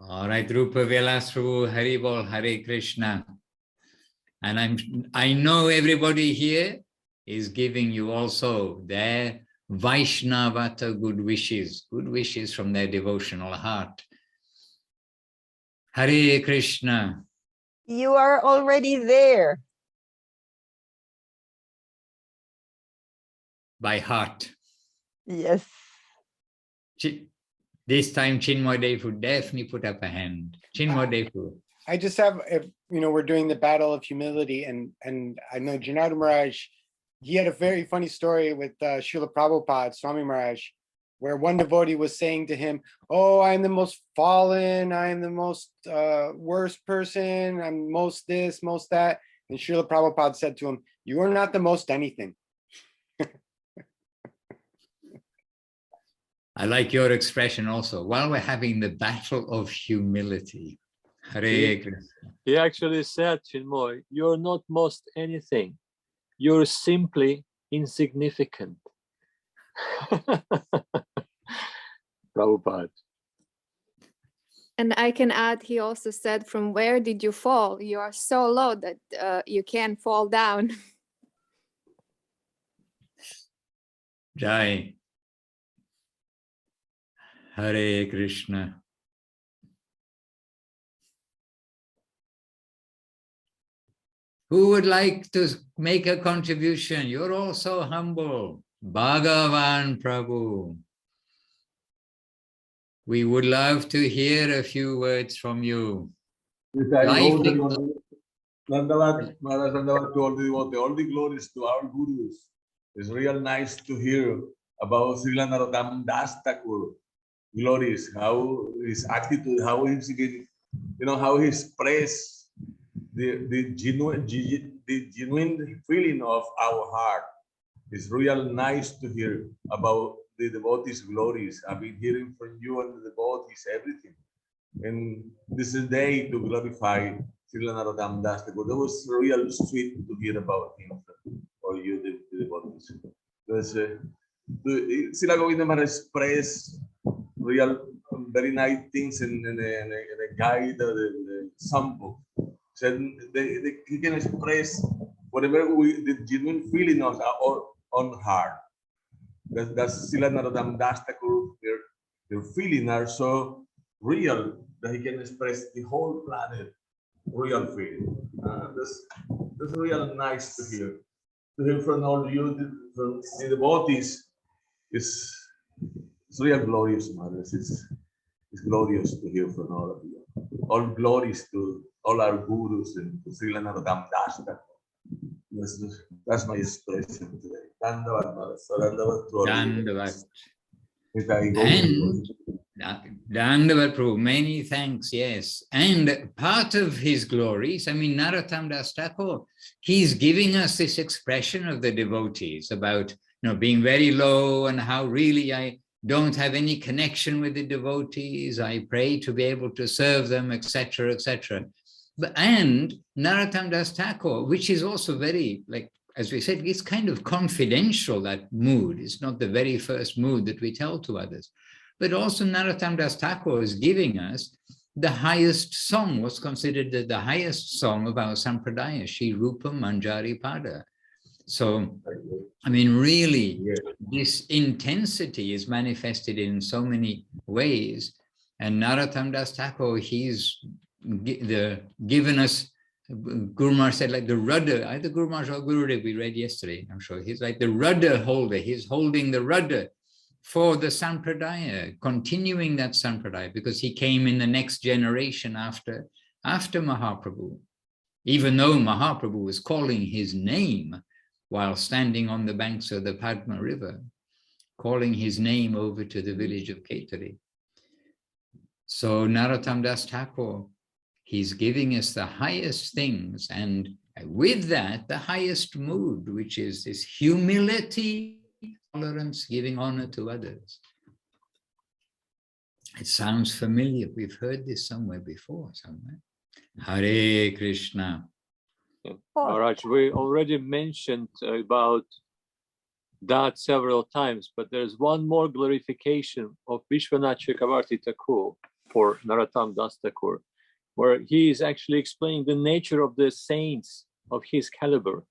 All right, Rupa Vilas Prabhu, Hari Bol, Hare Krishna. And I know everybody here is giving you also their Vaishnavata good wishes from their devotional heart. Hare Krishna. You are already there. By heart. Yes. This time Chinmoy Devu definitely put up a hand. Chinmoy Devu. I just have, we're doing the battle of humility, and I know Janardhan Maharaj, he had a very funny story with Srila Prabhupada, Swami Maharaj, where one devotee was saying to him, oh, I'm the most fallen, I am the most worst person, I'm most this, most that. And Srila Prabhupada said to him, you are not the most anything. I like your expression also. While we're having the battle of humility. Hare Krishna. He actually said, Chinmoy, you're not most anything. You're simply insignificant. Prabhupada. And I can add, he also said, from where did you fall? You are so low that you can't fall down. Jai. Hare Krishna. Who would like to make a contribution? You're all so humble. Bhagavan Prabhu. We would love to hear a few words from you. All the glories to our gurus. It's real nice to hear about Śrīla Narottam Dās Ṭhākur. Glories, how his attitude, how he's, how he expressed the genuine feeling of our heart. It's real nice to hear about the devotees' glories. I've been hearing from you and the devotees everything. And this is the day to glorify Śrīla Narottam Dās Ṭhākur. That was real sweet to hear about him or you, the devotees. Because Srila Govinda Maharaj expressed real very nice things in a guide, the sample. Said he can express whatever the genuine feeling of our own heart. That's Śrīla Narottam Dās Ṭhākur. Their feeling are so real that he can express the whole planet real feeling. That's real nice to hear. To hear from all you, from the devotees, it's real glorious, mothers. It's glorious to hear from all of you. All glories to all our gurus and to Śrīla Narottam Dās Ṭhākur. That's my expression today. Dandavat, mothers. Dandavat. And Dandavat Prabhu, many thanks, yes. And part of his glories, Narottam Dās Ṭhākur, he's giving us this expression of the devotees about being very low and how really I don't have any connection with the devotees. I pray to be able to serve them, etc., etc. And Narottam Dās Ṭhākur, which is also very, as we said, it's kind of confidential, that mood. It's not the very first mood that we tell to others. But also Narottam Dās Ṭhākur is giving us the highest song, what's considered the highest song of our Sampradaya, Shri Rupa Manjari Pada. So, I mean, really, this intensity is manifested in so many ways. And Narottam Dās Ṭhākur, he's given us, Guru Maharaj said, like the rudder, either Guru Maharaj or Gurudev, we read yesterday, I'm sure. He's like the rudder holder. He's holding the rudder for the Sampradaya, continuing that Sampradaya, because he came in the next generation after Mahaprabhu. Even though Mahaprabhu was calling his name while standing on the banks of the Padma River, calling his name over to the village of Ketari. So Narottam Dās Ṭhākur, he's giving us the highest things, and with that, the highest mood, which is this humility, tolerance, giving honor to others. It sounds familiar. We've heard this somewhere before, somewhere. Hare Krishna. Maharaj, we already mentioned about that several times, but there's one more glorification of Vishwanath Chakravarti Thakur for Narottam Dās Ṭhākur, where he is actually explaining the nature of the saints of his caliber.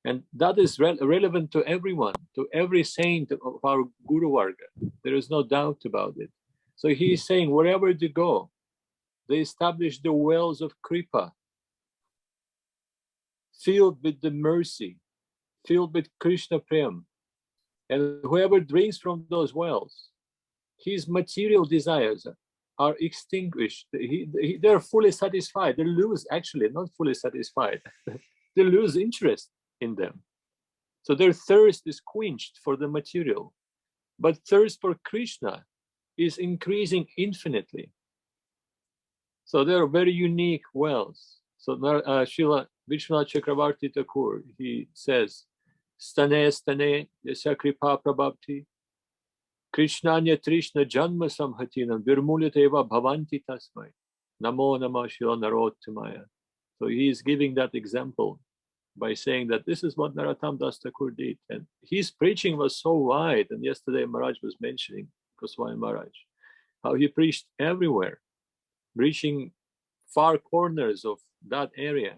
And that is relevant to everyone, to every saint of our Guru Varga. There is no doubt about it. So he is saying, wherever they go, they establish the wells of Kripa, filled with the mercy, filled with Krishna Prem. And whoever drinks from those wells, his material desires are extinguished. They're fully satisfied. They lose, actually, not fully satisfied. They lose interest in them. So their thirst is quenched for the material. But thirst for Krishna is increasing infinitely. So they are very unique wells. So Srila Vishwanath Chakravarti Thakur, he says, Stane stane yasya kripa prabhapti Krishnanya Trishna Janma Samhatinam Virmuliteva Bhavanti Tasmai Namo Nama Śrīla Narottam Dās. So he is giving that example by saying that this is what Narottam Dās Ṭhākur did. And his preaching was so wide. And yesterday Maharaj was mentioning, Goswami Maharaj, how he preached everywhere, reaching far corners of that area.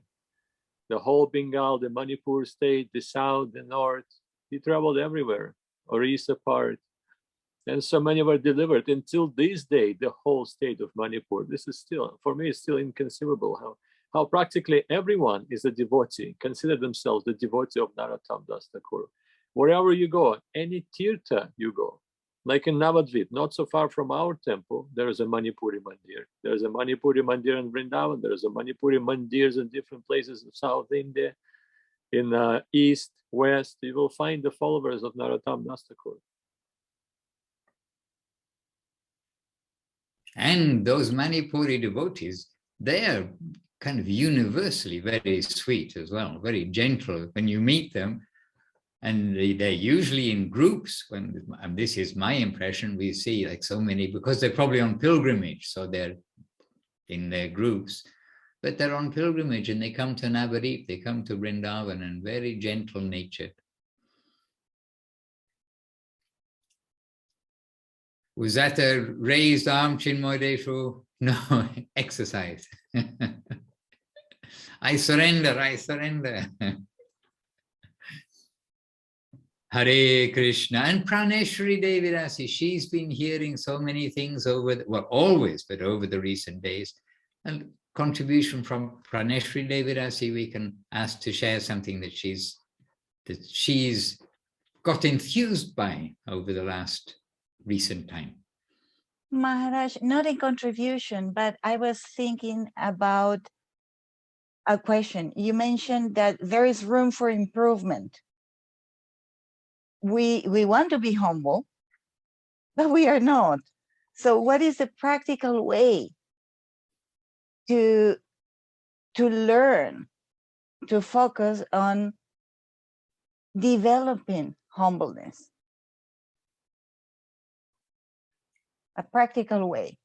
The whole Bengal, the Manipur state, the south, the north, he traveled everywhere, Orissa part. And so many were delivered until this day, the whole state of Manipur. This is still, for me, it's still inconceivable how practically everyone is a devotee, consider themselves the devotee of Narottam Dās Ṭhākur. Wherever you go, any tirtha you go, like in Navadvip, not so far from our temple, there is a Manipuri Mandir. There is a Manipuri Mandir in Vrindavan. There is a Manipuri Mandirs in different places of South India, in East, West. You will find the followers of Narottam Dās Ṭhākur. And those Manipuri devotees, they are kind of universally very sweet as well, very gentle when you meet them. And they're usually in groups. When, and this is my impression, we see like so many, because they're probably on pilgrimage, so they're in their groups, but they're on pilgrimage and they come to Navadvip, they come to Vrindavan, and very gentle natured. Was that a raised arm, Chinmoy? No, exercise. I surrender, I surrender. Hare Krishna. And Praneshwari Devidasi, she's been hearing so many things over, well, always, but over the recent days. And contribution from Praneshwari Devidasi, we can ask to share something that she's got enthused by over the last recent time. Maharaj, not a contribution, but I was thinking about a question. You mentioned that there is room for improvement. We want to be humble, but we are not. So what is the practical way to learn, to focus on developing humbleness? A practical way.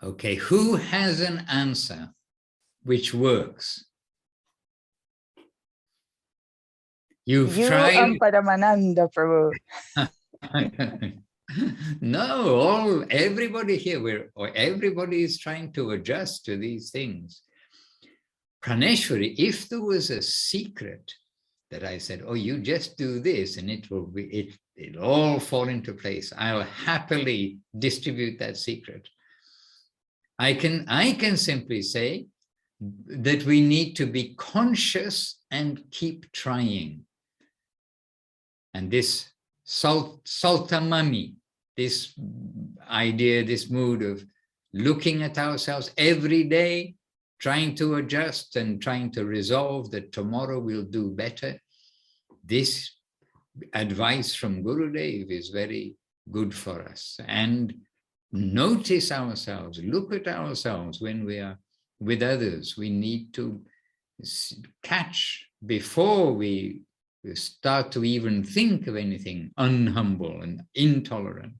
Okay, who has an answer which works? You've tried. Paramananda Prabhu. No, everybody here, everybody is trying to adjust to these things. Praneshwari, if there was a secret that I said, oh, you just do this and it'll all fall into place, I'll happily distribute that secret. I can simply say that we need to be conscious and keep trying. And this saltamami, this idea, this mood of looking at ourselves every day, trying to adjust and trying to resolve that tomorrow we'll do better. This advice from Gurudev is very good for us. And notice ourselves, look at ourselves when we are with others. We need to catch before we start to even think of anything unhumble and intolerant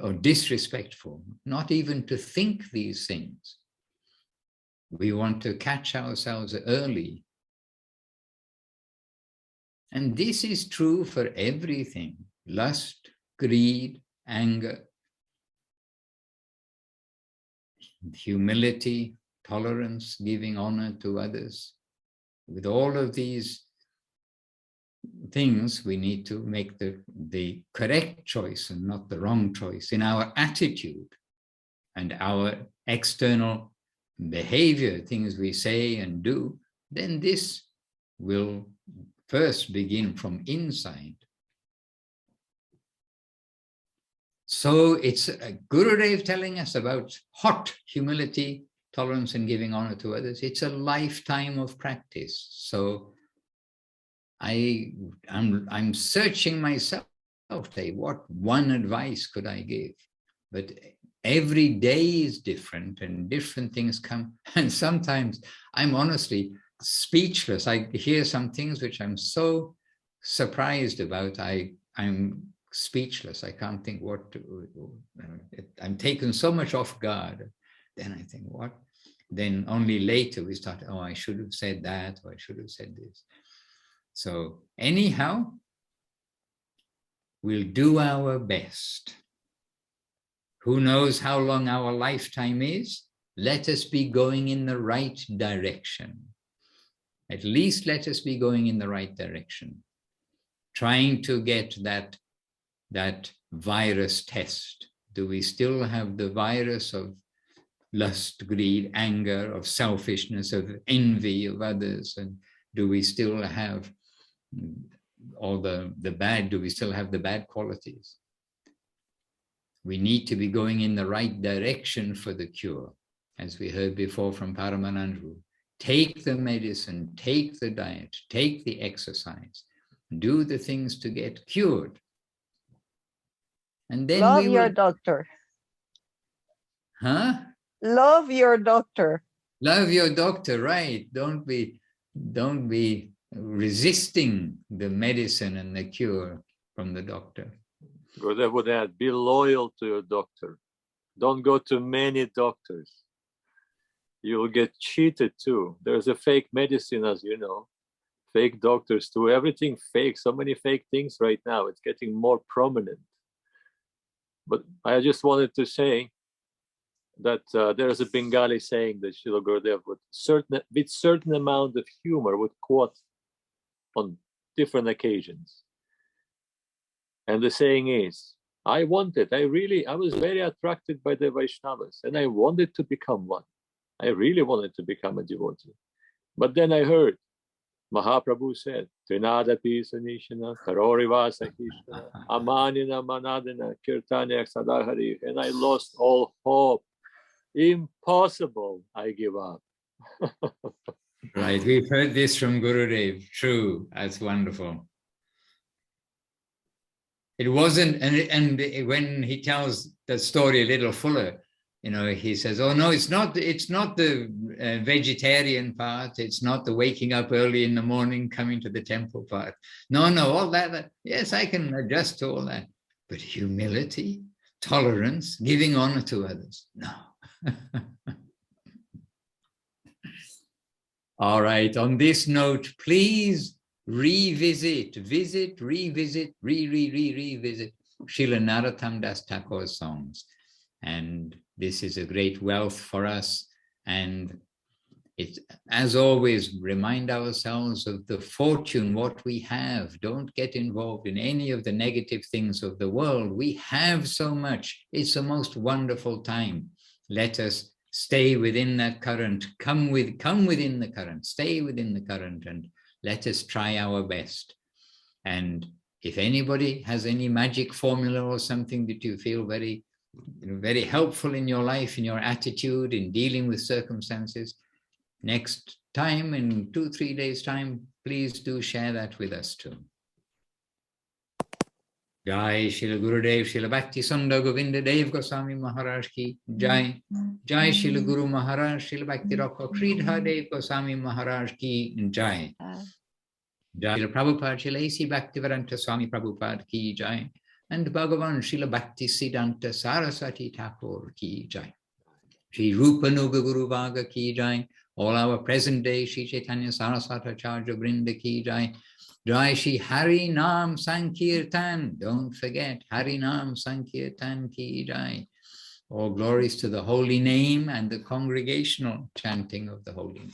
or disrespectful, not even to think these things. We want to catch ourselves early. And this is true for everything: lust, greed, anger, humility, tolerance, giving honor to others. With all of these things, we need to make the correct choice and not the wrong choice in our attitude and our external behavior, things we say and do. Then this will first begin from inside. So it's Gurudev telling us about hot humility, tolerance, and giving honor to others. It's a lifetime of practice. So I'm searching myself to say, what one advice could I give? But every day is different and different things come. And sometimes I'm honestly speechless. I hear some things which I'm so surprised about. I'm speechless. I can't think what to, I'm taken so much off guard. Then I think, what? Then only later we start, oh, I should have said that, or I should have said this. So anyhow, we'll do our best. Who knows how long our lifetime is? Let us be going in the right direction. At least let us be going in the right direction. Trying to get that virus test. Do we still have the virus of lust, greed, anger, of selfishness, of envy of others? And do we still have all the bad? Do we still have the bad qualities? We need to be going in the right direction for the cure. As we heard before from Paramanandru, take the medicine, take the diet, take the exercise, do the things to get cured. And then love your doctor. Huh? Love your doctor. Love your doctor, right? Don't be resisting the medicine and the cure from the doctor. Gurudev would add, be loyal to your doctor. Don't go to many doctors. You'll get cheated too. There's a fake medicine, as you know, fake doctors too, everything fake, so many fake things right now. It's getting more prominent. But I just wanted to say that there's a Bengali saying that Srila Gurudev with certain amount of humor would quote on different occasions. And the saying is, I was very attracted by the Vaishnavas and I wanted to become one. I really wanted to become a devotee. But then I heard Mahaprabhu said, Trinada Pisanishana, Karorivasa Krishna, Amanina Manadina, Kirtanya Sadahari, and I lost all hope. Impossible, I give up. Right, we've heard this from Gurudev. True, that's wonderful. It wasn't, and when he tells that story a little fuller, you know, he says, oh no, it's not the vegetarian part, it's not the waking up early in the morning, coming to the temple part. No, all that, yes, I can adjust to all that. But humility, tolerance, giving honor to others, no. All right, on this note, please revisit Śrīla Narottam Dās Ṭhākur's songs. And this is a great wealth for us. And It's, as always, remind ourselves of the fortune, what we have. Don't get involved in any of the negative things of the world. We have so much. It's the most wonderful time. Let us stay within that current, come within the current, stay within the current, and let us try our best. And if anybody has any magic formula or something that you feel very, very helpful in your life, in your attitude, in dealing with circumstances, next time, in 2-3 days' time, please do share that with us too. Jai Srila Gurudev, Srila Bhakti Sundar Govinda Dev Goswami Maharaj ki Jai. Jai Srila Guru Maharaj, Srila Bhakti Rakha Sridhar Dev Goswami Maharaj ki Jai. Jai Srila Prabhupada, Srila A.C. Bhaktivedanta Swami Prabhupada ki Jai. And Bhagavan Srila Bhakti Siddhanta Saraswati Ṭhākur ki Jai. Shri Rupa Nuga Guru Bhaga ki Jai. All our present day Shri Chaitanya Saraswati Acharya Vrinda ki Jai. Jai Shri Hari Nam Sankirtan. Don't forget Hari Nam Sankirtan ki Jai. All glories to the holy name and the congregational chanting of the holy name.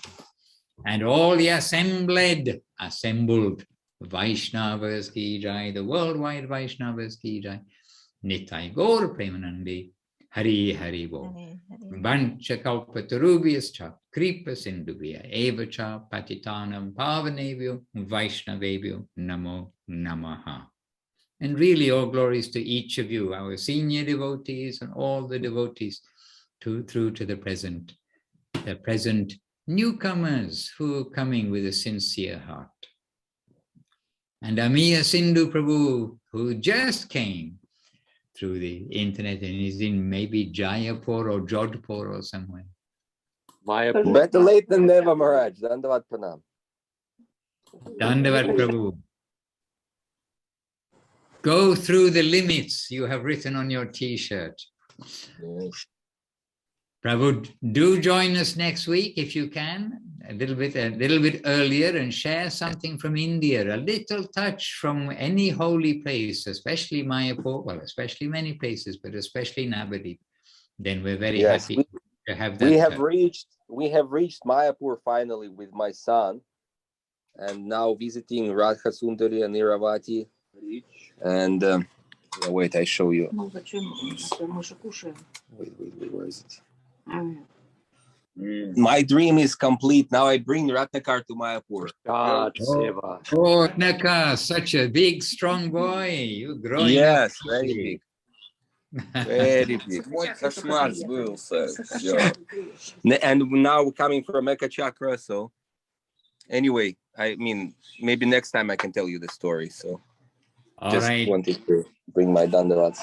And all the assembled Vaishnavas ki Jai, the worldwide Vaishnavas ki Jai. Nitai Gaur Premanandi. Hari Hari Bo. Vancha kalpatarubhyascha kripa sindhubhya evacha patitanam pavanebhyo vaishnavebhyo namo namaha. And really all glories to each of you, our senior devotees and all the devotees through to the present newcomers who are coming with a sincere heart. And Amiya Sindhu Prabhu, who just came through the internet and is in maybe Jaipur or Jodhpur or somewhere. Mayapur. Better late than never, Maharaj. Dandavat Pranam. Dandavat Prabhu. Go through the limits you have written on your t-shirt. Yes. Prabhu, do join us next week if you can, a little bit earlier, and share something from India, a little touch from any holy place, especially Mayapur, well, especially many places, but especially Navadip. Then we're very happy to have that. We have reached Mayapur finally with my son, and now visiting Radha Sundari and Iravati. And wait, I show you. Wait, where is it? My dream is complete. Now I bring Ratnakar to Mayapur. Oh, Ratnakar, such a big, strong boy. You're growing. Yes, very big. Very big. And now we're coming from Mecca Chakra. So anyway, I mean, maybe next time I can tell you the story. So just wanted to bring my dandavats.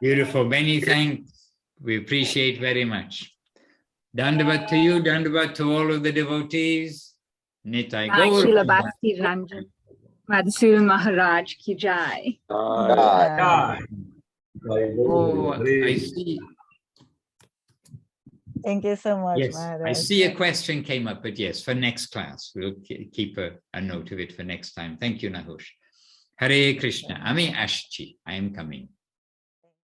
Beautiful. Many thanks. We appreciate very much. Dandavat to you, dandavat to all of the devotees. Nitai Gaur. Srila Bhakti Ranjan. Madhusudan Maharaj ki Jai. Oh, I see. Thank you so much, yes, Maharaj. I see a question came up, but yes, for next class. We'll keep a note of it for next time. Thank you, Nahush. Hare Krishna. Ami Ashchi. I am coming.